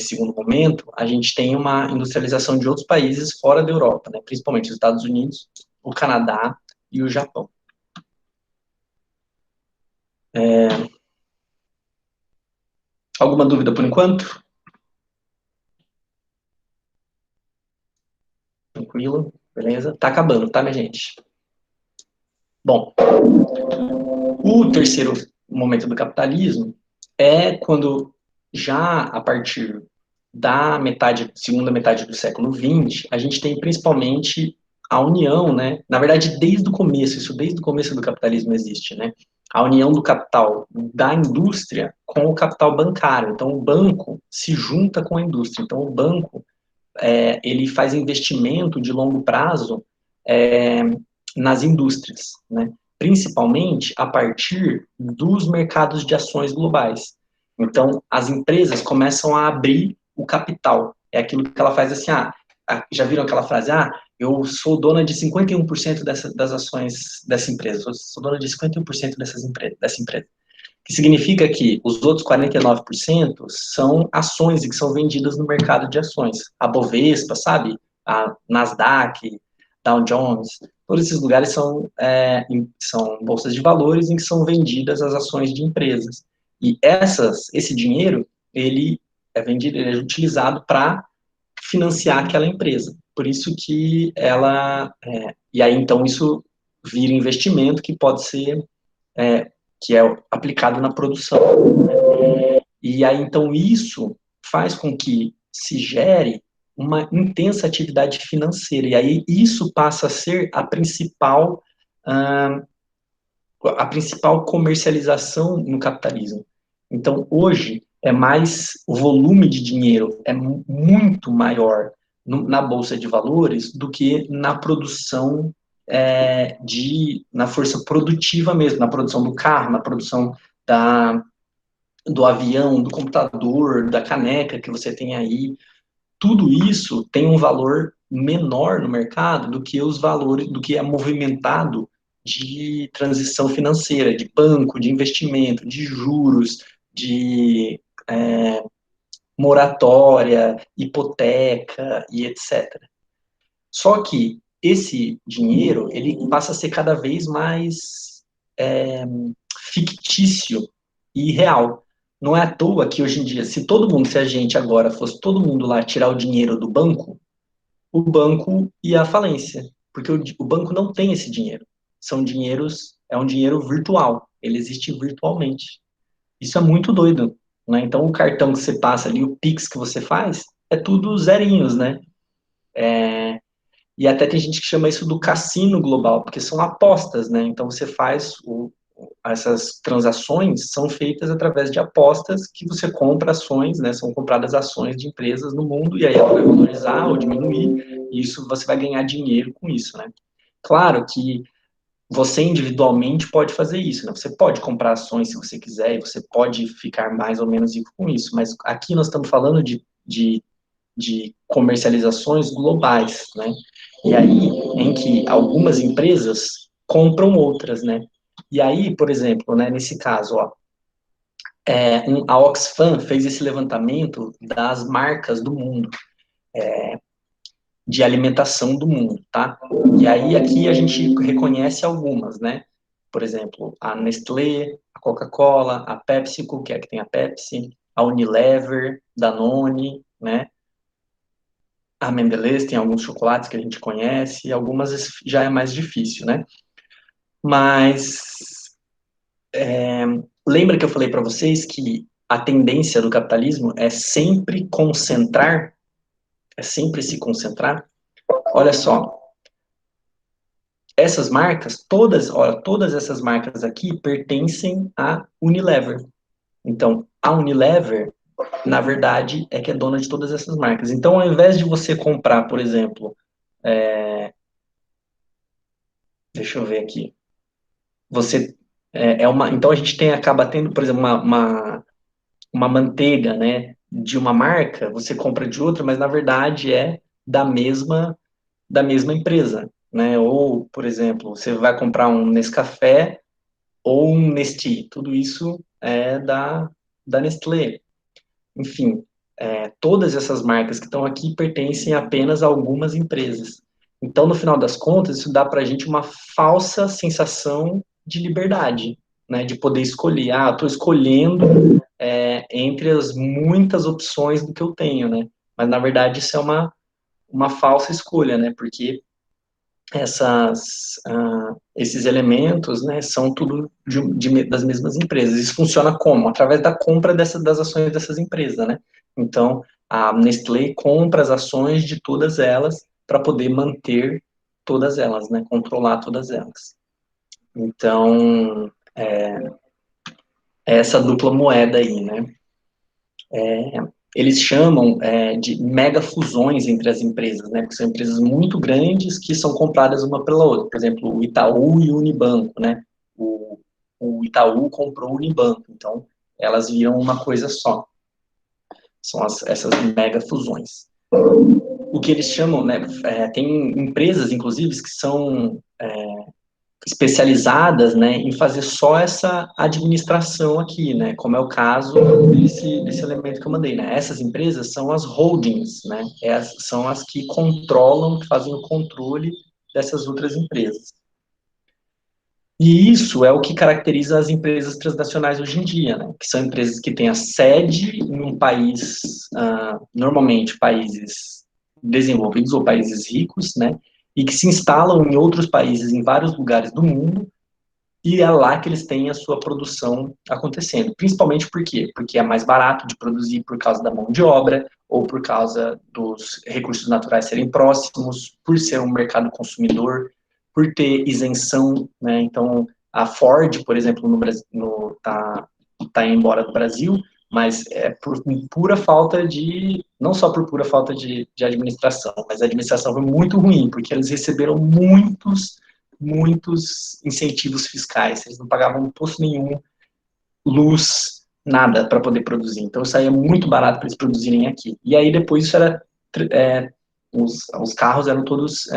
segundo momento, a gente tem uma industrialização de outros países fora da Europa, né, principalmente os Estados Unidos, o Canadá e o Japão. Alguma dúvida por enquanto? Tranquilo, beleza? Tá acabando, tá, minha gente? Bom, o terceiro momento do capitalismo é quando já a partir da segunda metade do século XX, a gente tem principalmente a união, né? Na verdade, desde o começo do capitalismo existe, né? A união do capital da indústria com o capital bancário. Então, o banco se junta com a indústria. Então, o banco ele faz investimento de longo prazo é, nas indústrias, né? Principalmente a partir dos mercados de ações globais. Então, as empresas começam a abrir o capital. É aquilo que ela faz assim, já viram aquela frase, eu sou dona de 51% das ações dessa empresa, sou dona de 51% dessa empresa. Que significa que os outros 49% são ações que são vendidas no mercado de ações. A Bovespa, sabe? A Nasdaq, Dow Jones, todos esses lugares são bolsas de valores em que são vendidas as ações de empresas. E esse dinheiro, ele ele é utilizado para financiar aquela empresa. Por isso que e aí então isso vira investimento que pode ser que é aplicado na produção, né? E aí, então, isso faz com que se gere uma intensa atividade financeira, e aí isso passa a ser a principal comercialização no capitalismo. Então, hoje, é mais, o volume de dinheiro é muito maior na Bolsa de Valores do que na produção, na força produtiva mesmo, na produção do carro, na produção do avião, do computador, da caneca que você tem aí. Tudo isso tem um valor menor no mercado do que os valores, do que é movimentado de transição financeira, de banco, de investimento, de juros, de moratória, hipoteca e etc. Só que esse dinheiro, ele passa a ser cada vez mais fictício e real. Não é à toa que hoje em dia, se a gente agora fosse todo mundo lá tirar o dinheiro do banco, o banco ia à falência, porque o banco não tem esse dinheiro. É um dinheiro virtual, ele existe virtualmente. Isso é muito doido, né? Então o cartão que você passa ali, o Pix que você faz, é tudo zerinhos, né? E até tem gente que chama isso do cassino global, porque são apostas, né? Então você faz essas transações são feitas através de apostas que você compra ações, né? São compradas ações de empresas no mundo e aí ela vai valorizar ou diminuir, e isso você vai ganhar dinheiro com isso, né? Claro que você individualmente pode fazer isso, né? Você pode comprar ações se você quiser e você pode ficar mais ou menos rico com isso, mas aqui nós estamos falando de comercializações globais, né? E aí, em que algumas empresas compram outras, né? E aí, por exemplo, né, nesse caso, ó, a Oxfam fez esse levantamento das marcas do mundo, de alimentação do mundo, tá? E aí aqui a gente reconhece algumas, né? Por exemplo, a Nestlé, a Coca-Cola, a PepsiCo, que é a que tem a Pepsi, a Unilever, Danone, né? A Mendelez tem alguns chocolates que a gente conhece, algumas já é mais difícil, né? Mas lembra que eu falei para vocês que a tendência do capitalismo é sempre se concentrar? Olha só, essas marcas, todas essas marcas aqui pertencem à Unilever. Então, a Unilever, na verdade, é que é dona de todas essas marcas. Então, ao invés de você comprar, por exemplo, deixa eu ver aqui, você então a gente acaba tendo, por exemplo, uma manteiga, né, de uma marca, você compra de outra, mas na verdade é da mesma empresa, né? Ou, por exemplo, você vai comprar um Nescafé ou um Nestlé, tudo isso é da Nestlé. Enfim, todas essas marcas que estão aqui pertencem apenas a algumas empresas. Então, no final das contas, isso dá para a gente uma falsa sensação de liberdade, né? De poder escolher. Ah, estou escolhendo entre as muitas opções do que eu tenho, né? Mas, na verdade, isso é uma falsa escolha, né? Porque esses elementos, né, são tudo das mesmas empresas. Isso funciona como? Através da compra das ações dessas empresas, né? Então, a Nestlé compra as ações de todas elas para poder manter todas elas, né? Controlar todas elas. Então, essa dupla moeda aí, né? Eles chamam de mega fusões entre as empresas, né? Porque são empresas muito grandes que são compradas uma pela outra. Por exemplo, o Itaú e o Unibanco, né? O Itaú comprou o Unibanco, então elas viram uma coisa só. São essas mega fusões. O que eles chamam, né? Tem empresas, inclusive, que são especializadas, né, em fazer só essa administração aqui, né, como é o caso desse elemento que eu mandei, né. Essas empresas são as holdings, né, são as que controlam, que fazem o controle dessas outras empresas. E isso é o que caracteriza as empresas transnacionais hoje em dia, né, que são empresas que têm a sede em um país, normalmente países desenvolvidos ou países ricos, né, e que se instalam em outros países, em vários lugares do mundo, e é lá que eles têm a sua produção acontecendo. Principalmente por quê? Porque é mais barato de produzir por causa da mão de obra, ou por causa dos recursos naturais serem próximos, por ser um mercado consumidor, por ter isenção, né? Então, a Ford, por exemplo, no Brasil, tá indo embora do Brasil, mas é por pura falta de, não só por pura falta de administração, mas a administração foi muito ruim, porque eles receberam muitos incentivos fiscais, eles não pagavam imposto nenhum, luz, nada para poder produzir. Então, saía muito barato para eles produzirem aqui. E aí, depois, isso era, os carros eram todos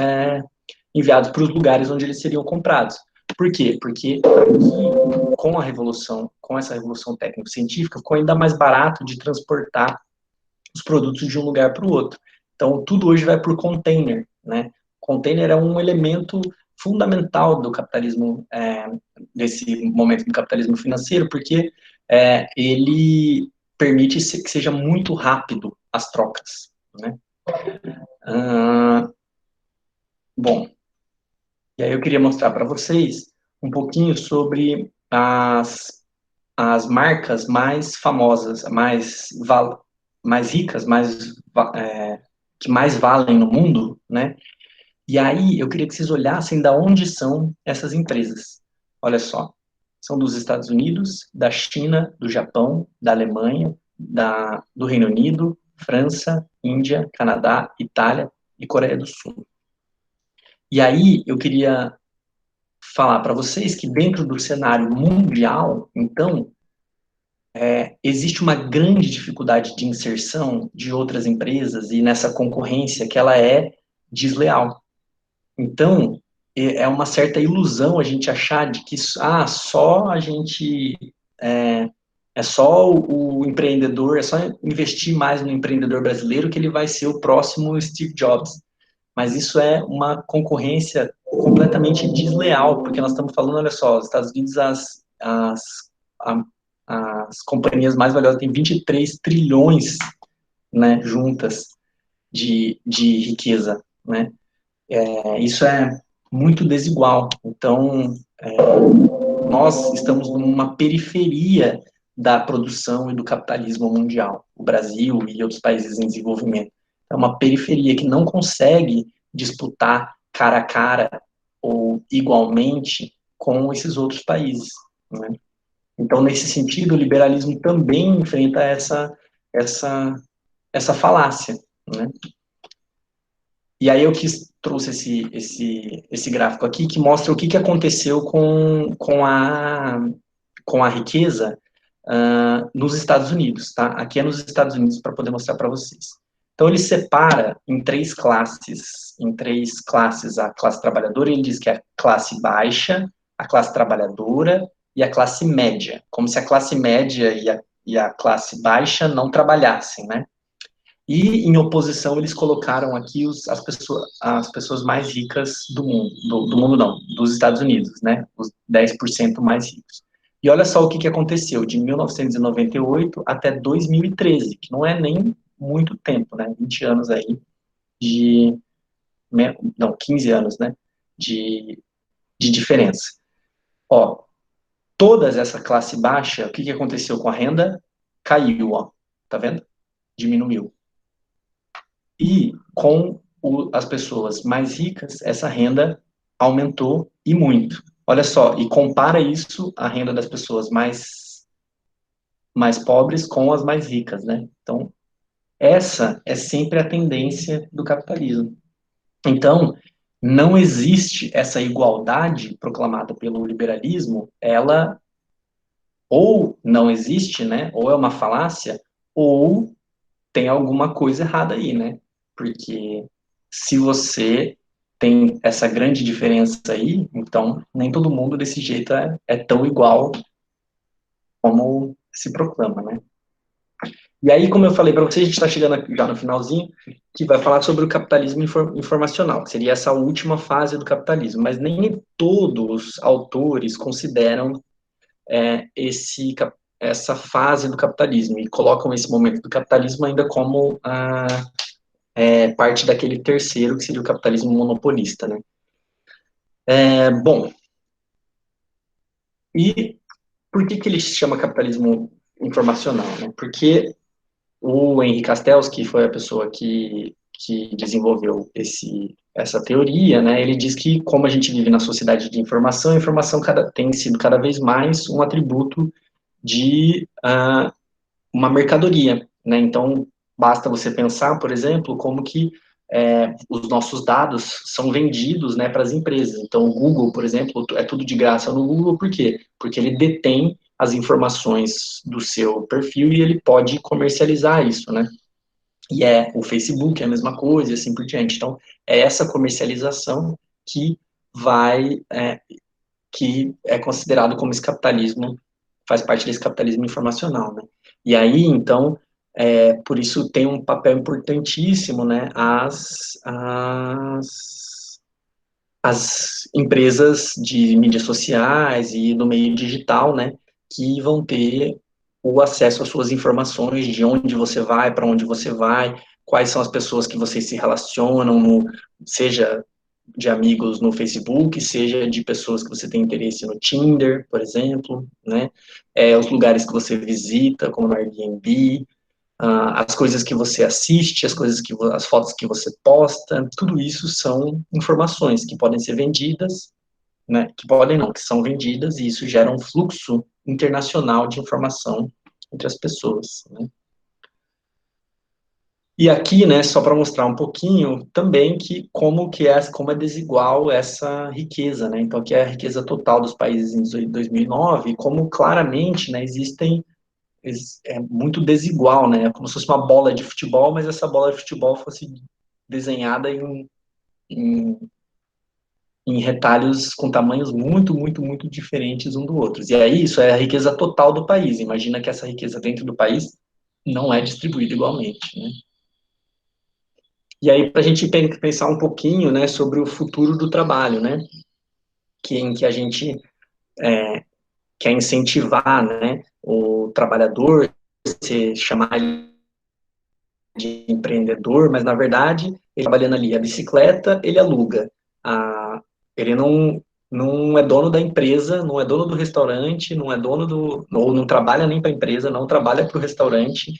enviados para os lugares onde eles seriam comprados. Por quê? Porque aqui, com a revolução, com essa revolução técnico-científica, ficou ainda mais barato de transportar os produtos de um lugar para o outro. Então, tudo hoje vai por container, né? Container é um elemento fundamental do capitalismo, desse momento do capitalismo financeiro, porque ele permite que seja muito rápido as trocas, né? Bom, e aí eu queria mostrar para vocês um pouquinho sobre as marcas mais famosas, mais ricas, que mais valem no mundo, né? E aí eu queria que vocês olhassem da onde são essas empresas. Olha só, são dos Estados Unidos, da China, do Japão, da Alemanha, do Reino Unido, França, Índia, Canadá, Itália e Coreia do Sul. E aí eu queria falar para vocês que dentro do cenário mundial, então, existe uma grande dificuldade de inserção de outras empresas e nessa concorrência que ela é desleal. Então, é uma certa ilusão a gente achar de que só a gente é só o empreendedor, é só investir mais no empreendedor brasileiro que ele vai ser o próximo Steve Jobs. Mas isso é uma concorrência completamente desleal, porque nós estamos falando, olha só, os Estados Unidos, as companhias mais valiosas têm 23 trilhões, né, juntas de riqueza, né? Isso é muito desigual. Então, nós estamos numa periferia da produção e do capitalismo mundial, o Brasil e outros países em desenvolvimento. É uma periferia que não consegue disputar cara a cara ou igualmente com esses outros países, né? Então, nesse sentido, o liberalismo também enfrenta essa falácia, né? E aí eu trouxe esse gráfico aqui que mostra o que aconteceu com a riqueza nos Estados Unidos, tá? Aqui é nos Estados Unidos para poder mostrar para vocês. Então ele separa em três classes, a classe trabalhadora, ele diz que é a classe baixa, a classe trabalhadora e a classe média, como se a classe média e a classe baixa não trabalhassem, né? E, em oposição, eles colocaram aqui as pessoas mais ricas do mundo, do mundo não, dos Estados Unidos, né? Os 10% mais ricos. E olha só o que aconteceu de 1998 até 2013, que não é nem muito tempo, né? 20 anos aí não, 15 anos, né? De diferença. Ó, todas essa classe baixa, o que aconteceu com a renda? Caiu, ó. Tá vendo? Diminuiu. E com as pessoas mais ricas, essa renda aumentou e muito. Olha só, e compara isso, a renda das pessoas mais pobres com as mais ricas, né? Então, essa é sempre a tendência do capitalismo. Então, não existe essa igualdade proclamada pelo liberalismo, ela ou não existe, né? Ou é uma falácia, ou tem alguma coisa errada aí, né? Porque se você tem essa grande diferença aí, então nem todo mundo desse jeito é tão igual como se proclama, né? E aí, como eu falei para vocês, a gente está chegando aqui já no finalzinho, que vai falar sobre o capitalismo informacional, que seria essa última fase do capitalismo, mas nem todos os autores consideram essa fase do capitalismo e colocam esse momento do capitalismo ainda como parte daquele terceiro, que seria o capitalismo monopolista, né? Bom, E por que ele se chama capitalismo informacional, né? Porque o Henri Castells, que foi a pessoa que desenvolveu essa teoria, né, ele diz que como a gente vive na sociedade de informação, a informação tem sido cada vez mais um atributo de uma mercadoria, né? Então, basta você pensar, por exemplo, como que os nossos dados são vendidos, né, para as empresas. Então, o Google, por exemplo, é tudo de graça no Google, por quê? Porque ele detém as informações do seu perfil e ele pode comercializar isso, né? E o Facebook é a mesma coisa e assim por diante. Então, é essa comercialização que vai, que é considerado como esse capitalismo, faz parte desse capitalismo informacional, né? E aí, então, por isso tem um papel importantíssimo, né, as empresas de mídias sociais e no meio digital, né, que vão ter o acesso às suas informações, de onde você vai, para onde você vai, quais são as pessoas que vocês se relacionam, seja de amigos no Facebook, seja de pessoas que você tem interesse no Tinder, por exemplo, né? Os lugares que você visita, como no Airbnb, as coisas que você assiste, as fotos que você posta, tudo isso são informações que podem ser vendidas, né? Que podem não, que são vendidas e isso gera um fluxo internacional de informação entre as pessoas, né? E aqui, né, só para mostrar um pouquinho também como é desigual essa riqueza, né? Então, aqui é a riqueza total dos países em 2009, como claramente, né, é muito desigual, né? É como se fosse uma bola de futebol, mas essa bola de futebol fosse desenhada em, em retalhos com tamanhos muito, muito, muito diferentes um do outro. E aí, isso é a riqueza total do país. Imagina que essa riqueza dentro do país não é distribuída igualmente, né? E aí, para a gente pensar um pouquinho, né, sobre o futuro do trabalho, né, em que a gente quer incentivar, né, o trabalhador, se chamar ele de empreendedor, mas na verdade, ele trabalhando ali a bicicleta, ele aluga. Ele não é dono da empresa, não é dono do restaurante, não é dono ou não trabalha nem para a empresa, não trabalha para o restaurante,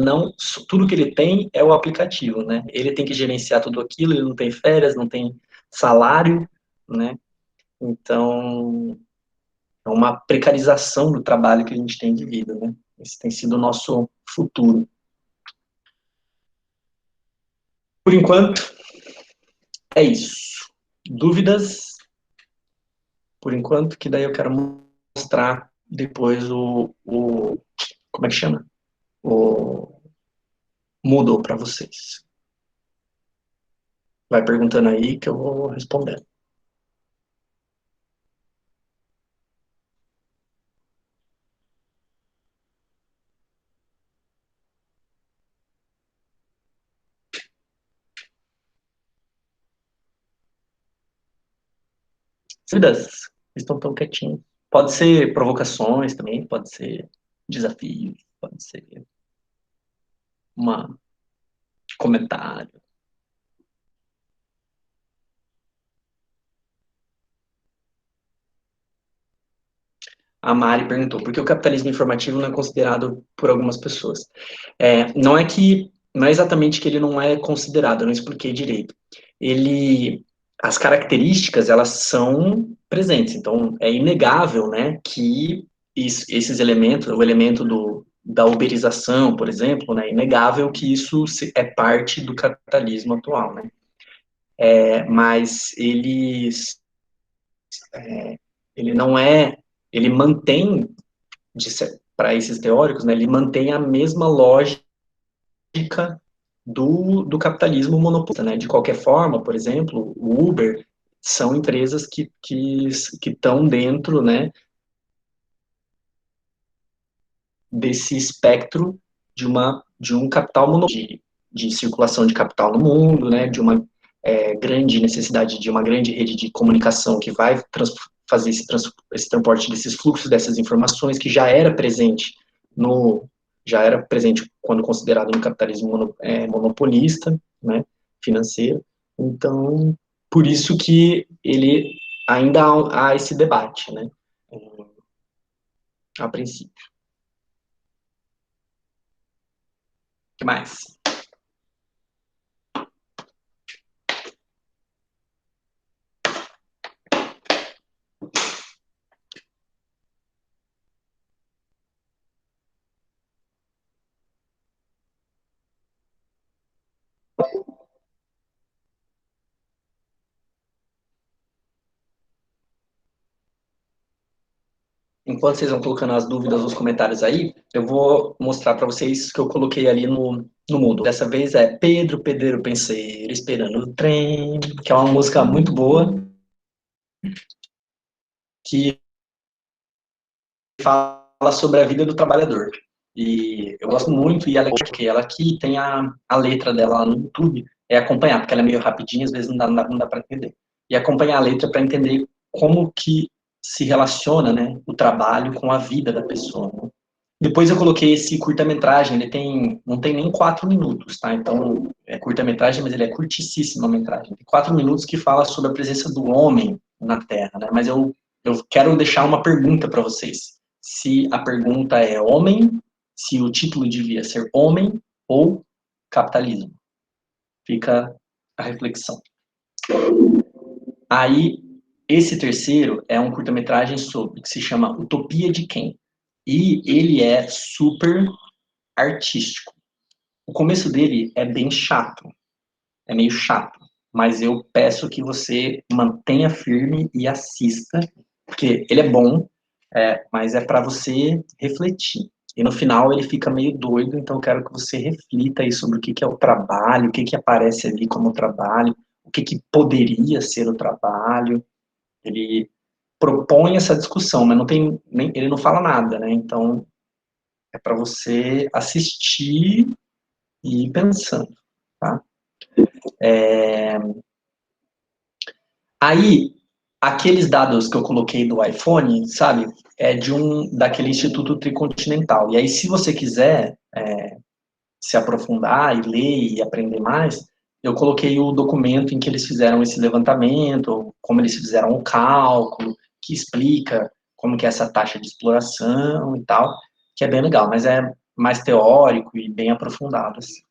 não, tudo que ele tem é o aplicativo, né? Ele tem que gerenciar tudo aquilo, ele não tem férias, não tem salário, né? Então, é uma precarização do trabalho que a gente tem vivido, né? Esse tem sido o nosso futuro. Por enquanto, é isso. Dúvidas? Por enquanto, que daí eu quero mostrar depois como é que chama? O Moodle para vocês. Vai perguntando aí que eu vou respondendo. Dúvidas? Estão tão quietinhos. Pode ser provocações também, pode ser desafios, pode ser um comentário. A Mari perguntou, por que o capitalismo informativo não é considerado por algumas pessoas? Não é exatamente que ele não é considerado, eu não expliquei direito. As características, elas são presentes, então é inegável, né, que esses elementos, o elemento da uberização, por exemplo, né, é inegável que isso é parte do capitalismo atual, né? Mas ele não é, ele mantém para esses teóricos, né, ele mantém a mesma lógica do capitalismo monopolista, né? De qualquer forma, por exemplo, o Uber são empresas que estão dentro, né, desse espectro de um capital monopólio, de circulação de capital no mundo, né, de uma grande necessidade de uma grande rede de comunicação que vai fazer esse transporte desses fluxos, dessas informações, que já era presente quando considerado no capitalismo monopolista, né, financeiro. Então, por isso que ele ainda há esse debate, né? a princípio. O que mais? Enquanto vocês vão colocando as dúvidas nos comentários aí, eu vou mostrar para vocês que eu coloquei ali no Moodle. Dessa vez é Pedro, Pedreiro, Penseiro, Esperando o Trem, que é uma música muito boa, que fala sobre a vida do trabalhador. E eu gosto muito, e ela aqui tem a letra dela lá no YouTube, é acompanhar, porque ela é meio rapidinha, às vezes não dá para entender. E acompanhar a letra para entender como que se relaciona, né, o trabalho com a vida da pessoa, né? Depois eu coloquei esse curta-metragem, não tem nem 4 minutos, tá? Então, é curta-metragem, mas ele é curtíssima a metragem. Tem 4 minutos que fala sobre a presença do homem na Terra, né? Mas eu quero deixar uma pergunta para vocês. Se a pergunta é homem, se o título devia ser homem ou capitalismo. Fica a reflexão. Aí, esse terceiro é um curta-metragem sobre, que se chama Utopia de Quem? E ele é super artístico. O começo dele é bem chato, é meio chato, mas eu peço que você mantenha firme e assista, porque ele é bom, mas é para você refletir. E no final ele fica meio doido, então eu quero que você reflita aí sobre o que é o trabalho, o que aparece ali como trabalho, o que poderia ser o trabalho. Ele propõe essa discussão, mas ele não fala nada, né? Então é para você assistir e ir pensando, tá? Aí, aqueles dados que eu coloquei do iPhone, sabe, é daquele Instituto Tricontinental. E aí, se você quiser se aprofundar e ler e aprender mais, eu coloquei o documento em que eles fizeram esse levantamento, como eles fizeram o cálculo, que explica como que é essa taxa de exploração e tal, que é bem legal, mas é mais teórico e bem aprofundado, assim.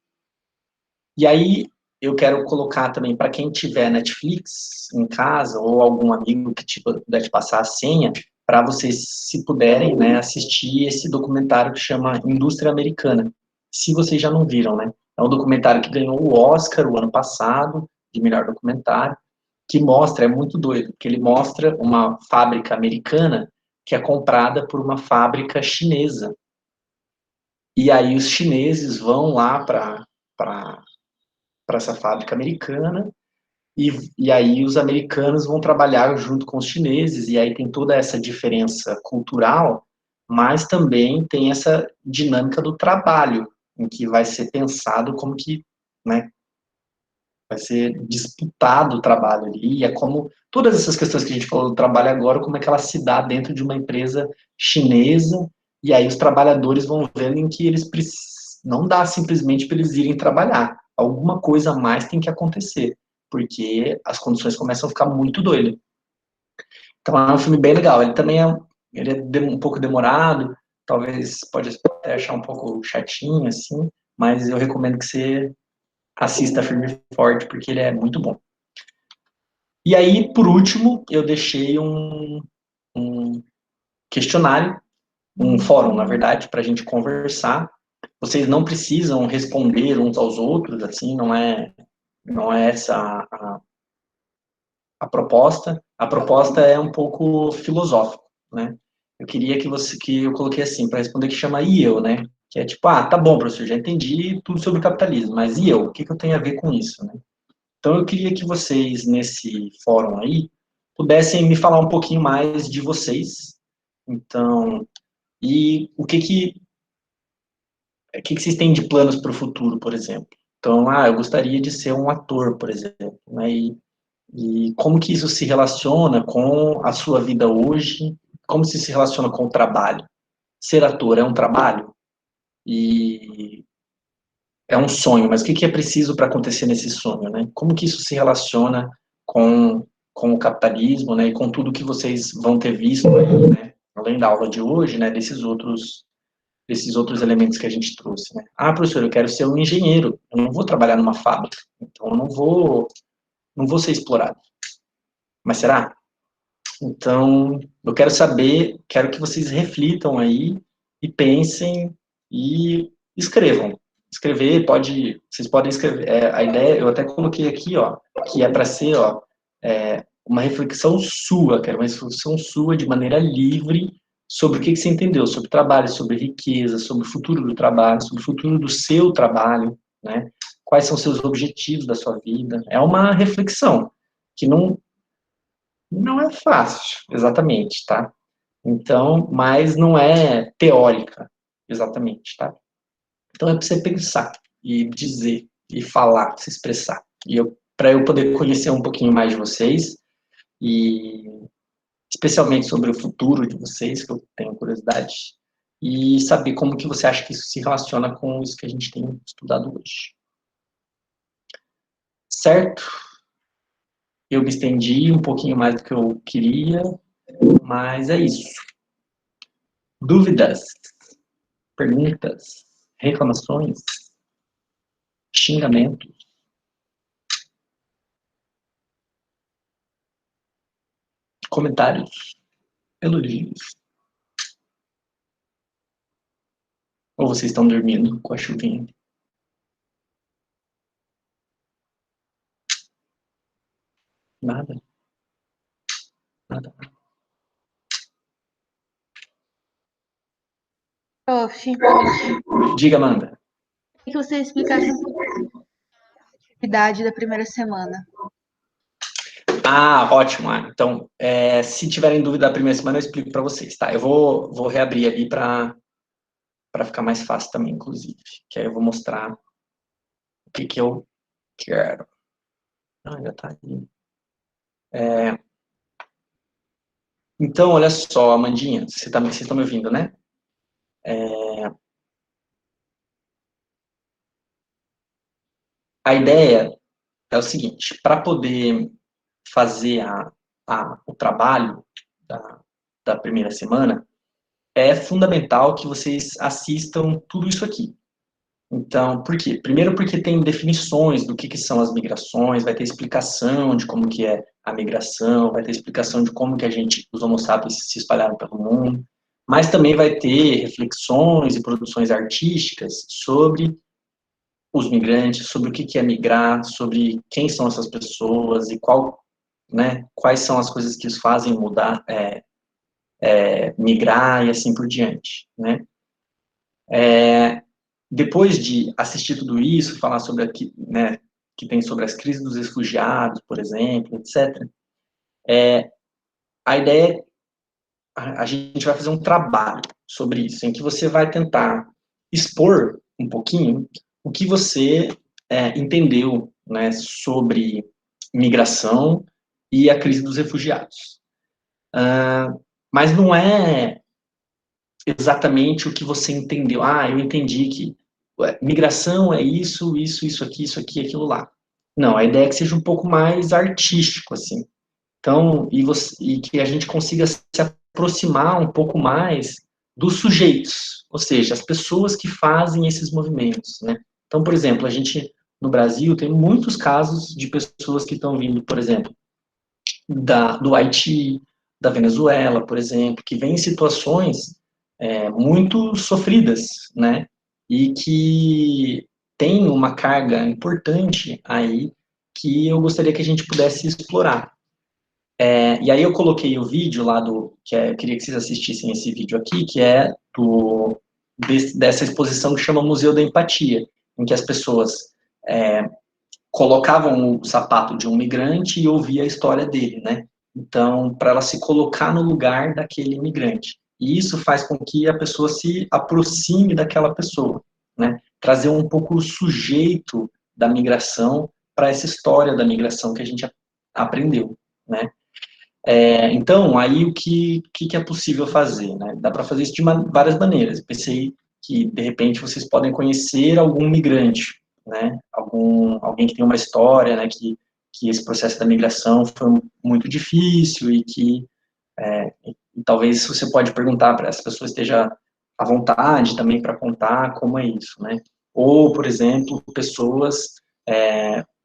E aí, eu quero colocar também para quem tiver Netflix em casa ou algum amigo que puder te passar a senha, para vocês, se puderem, né, assistir esse documentário que chama Indústria Americana. Se vocês já não viram, né? É um documentário que ganhou o Oscar o ano passado, de melhor documentário, que mostra, é muito doido, que ele mostra uma fábrica americana que é comprada por uma fábrica chinesa. E aí os chineses vão lá para essa fábrica americana, e aí os americanos vão trabalhar junto com os chineses, e aí tem toda essa diferença cultural, mas também tem essa dinâmica do trabalho, em que vai ser pensado como que, né, vai ser disputado o trabalho ali, e é como todas essas questões que a gente falou do trabalho agora, como é que ela se dá dentro de uma empresa chinesa, e aí os trabalhadores vão vendo em que eles não dá simplesmente para eles irem trabalhar, alguma coisa a mais tem que acontecer, porque as condições começam a ficar muito doidas. Então é um filme bem legal, ele é um pouco demorado, talvez pode até achar um pouco chatinho, assim, mas eu recomendo que você assista firme e forte, porque ele é muito bom. E aí, por último, eu deixei um questionário, um fórum, na verdade, para a gente conversar. Vocês não precisam responder uns aos outros, assim, não é essa a proposta. A proposta é um pouco filosófica, né? Eu queria que eu coloquei assim, para responder, que chama e eu, né? Que é tipo, tá bom, professor, já entendi tudo sobre o capitalismo, mas e eu? O que eu tenho a ver com isso, né? Então, eu queria que vocês, nesse fórum aí, pudessem me falar um pouquinho mais de vocês. Então, e o que vocês têm de planos para o futuro, por exemplo? Então, eu gostaria de ser um ator, por exemplo, né? E como que isso se relaciona com a sua vida hoje? Como se relaciona com o trabalho? Ser ator é um trabalho? E é um sonho, mas o que é preciso para acontecer nesse sonho, né? Como que isso se relaciona com o capitalismo, né? E com tudo que vocês vão ter visto aí, né? além da aula de hoje, né, desses outros elementos que a gente trouxe, né? Ah, professor, eu quero ser um engenheiro, eu não vou trabalhar numa fábrica, então eu não vou ser explorado. Mas será? Então, eu quero saber, quero que vocês reflitam aí e pensem e escrevam. Escrever, vocês podem escrever, a ideia, eu até coloquei aqui, ó, que é para ser, ó, uma reflexão sua, quero uma reflexão sua de maneira livre sobre o que você entendeu, sobre trabalho, sobre riqueza, sobre o futuro do trabalho, sobre o futuro do seu trabalho, né? Quais são os seus objetivos da sua vida. É uma reflexão que não é fácil, exatamente, tá? Então, mas não é teórica, exatamente, tá? Então é para você pensar e dizer e falar, se expressar. E para eu poder conhecer um pouquinho mais de vocês e especialmente sobre o futuro de vocês, que eu tenho curiosidade, e saber como que você acha que isso se relaciona com isso que a gente tem estudado hoje. Certo? Eu me estendi um pouquinho mais do que eu queria, mas é isso. Dúvidas, perguntas, reclamações, xingamentos, comentários, elogios. Ou vocês estão dormindo com a chuvinha? Nada. Nada. Prof, Diga, Amanda. queria que você explicasse um pouco a atividade da primeira semana. Ah, ótimo. Então, se tiverem dúvida da primeira semana, eu explico para vocês, tá? Eu vou reabrir ali para ficar mais fácil também, inclusive. Que aí eu vou mostrar o que eu quero. Ah, já tá ali. Então, olha só, Amandinha, vocês estão me ouvindo, né? A ideia é o seguinte, para poder fazer o trabalho da primeira semana, é fundamental que vocês assistam tudo isso aqui. Então, por quê? Primeiro porque tem definições do que são as migrações, vai ter explicação de como que é a migração, vai ter explicação de como que os homo sapiens se espalharam pelo mundo, mas também vai ter reflexões e produções artísticas sobre os migrantes, sobre o que é migrar, sobre quem são essas pessoas e quais são as coisas que os fazem mudar, migrar e assim por diante, né? Depois de assistir tudo isso, falar sobre aqui, né, que tem sobre as crises dos refugiados, por exemplo, etc. A ideia é a gente vai fazer um trabalho sobre isso, em que você vai tentar expor um pouquinho o que você entendeu, né, sobre migração e a crise dos refugiados. Mas não é exatamente o que você entendeu. Ah, eu entendi que migração é isso, isso aqui, aquilo lá. Não, a ideia é que seja um pouco mais artístico, assim. Então, e que a gente consiga se aproximar um pouco mais dos sujeitos, ou seja, as pessoas que fazem esses movimentos, né? Então, por exemplo, a gente, no Brasil, tem muitos casos de pessoas que estão vindo, por exemplo, do Haiti, da Venezuela, por exemplo, que vêm em situações muito sofridas, né? E que tem uma carga importante aí que eu gostaria que a gente pudesse explorar. E aí eu coloquei o vídeo lá eu queria que vocês assistissem esse vídeo aqui, que é dessa exposição que chama Museu da Empatia, em que as pessoas colocavam o sapato de um migrante e ouvia a história dele, né? Então, para ela se colocar no lugar daquele imigrante. E isso faz com que a pessoa se aproxime daquela pessoa, né? Trazer um pouco o sujeito da migração para essa história da migração que a gente aprendeu, né? Então, aí o que é possível fazer, né? Dá para fazer isso de várias maneiras. Eu pensei que, de repente, vocês podem conhecer algum migrante, né? Alguém que tem uma história, né? Que esse processo da migração foi muito difícil e talvez você pode perguntar para essa pessoa esteja à vontade também para contar como é isso, né? Ou, por exemplo,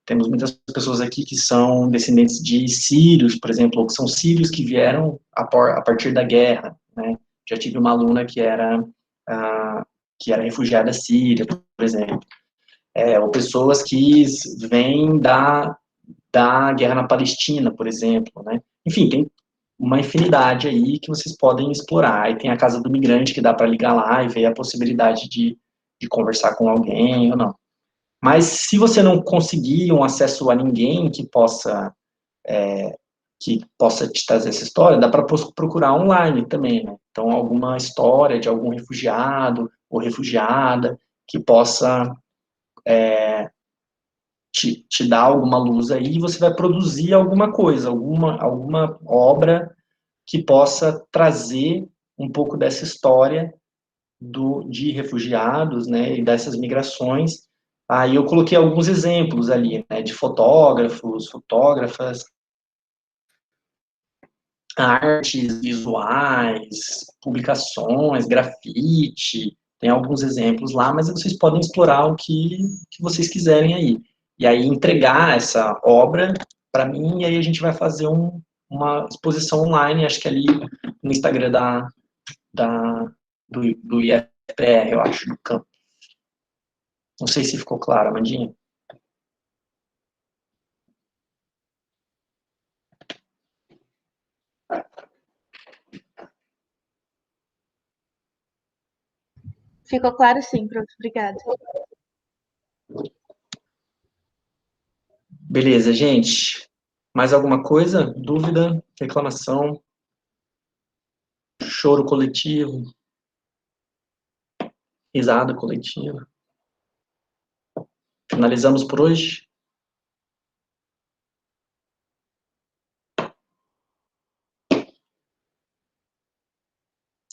temos muitas pessoas aqui que são descendentes de sírios, por exemplo, ou que são sírios que vieram a partir da guerra, né? Já tive uma aluna que era refugiada síria, por exemplo. Ou pessoas que vêm da guerra na Palestina, por exemplo, né? Enfim, tem uma infinidade aí que vocês podem explorar. Aí tem a Casa do Migrante, que dá para ligar lá e ver a possibilidade de conversar com alguém ou não. Mas se você não conseguir um acesso a ninguém que possa te trazer essa história, dá para procurar online também, né? Então, alguma história de algum refugiado ou refugiada que possa te dar alguma luz aí, e você vai produzir alguma coisa, alguma obra que possa trazer um pouco dessa história de refugiados, né, e dessas migrações. Aí eu coloquei alguns exemplos ali, né, de fotógrafos, fotógrafas, artes visuais, publicações, grafite, tem alguns exemplos lá, mas vocês podem explorar o que vocês quiserem aí. E aí entregar essa obra para mim, e aí a gente vai fazer uma exposição online, acho que ali no Instagram da, do IFPR, eu acho, do campo. Não sei se ficou claro, Amandinha. Ficou claro sim, prof. Obrigada. Beleza, gente. Mais alguma coisa? Dúvida? Reclamação? Choro coletivo? Risada coletiva? Finalizamos por hoje?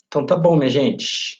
Então tá bom, minha gente.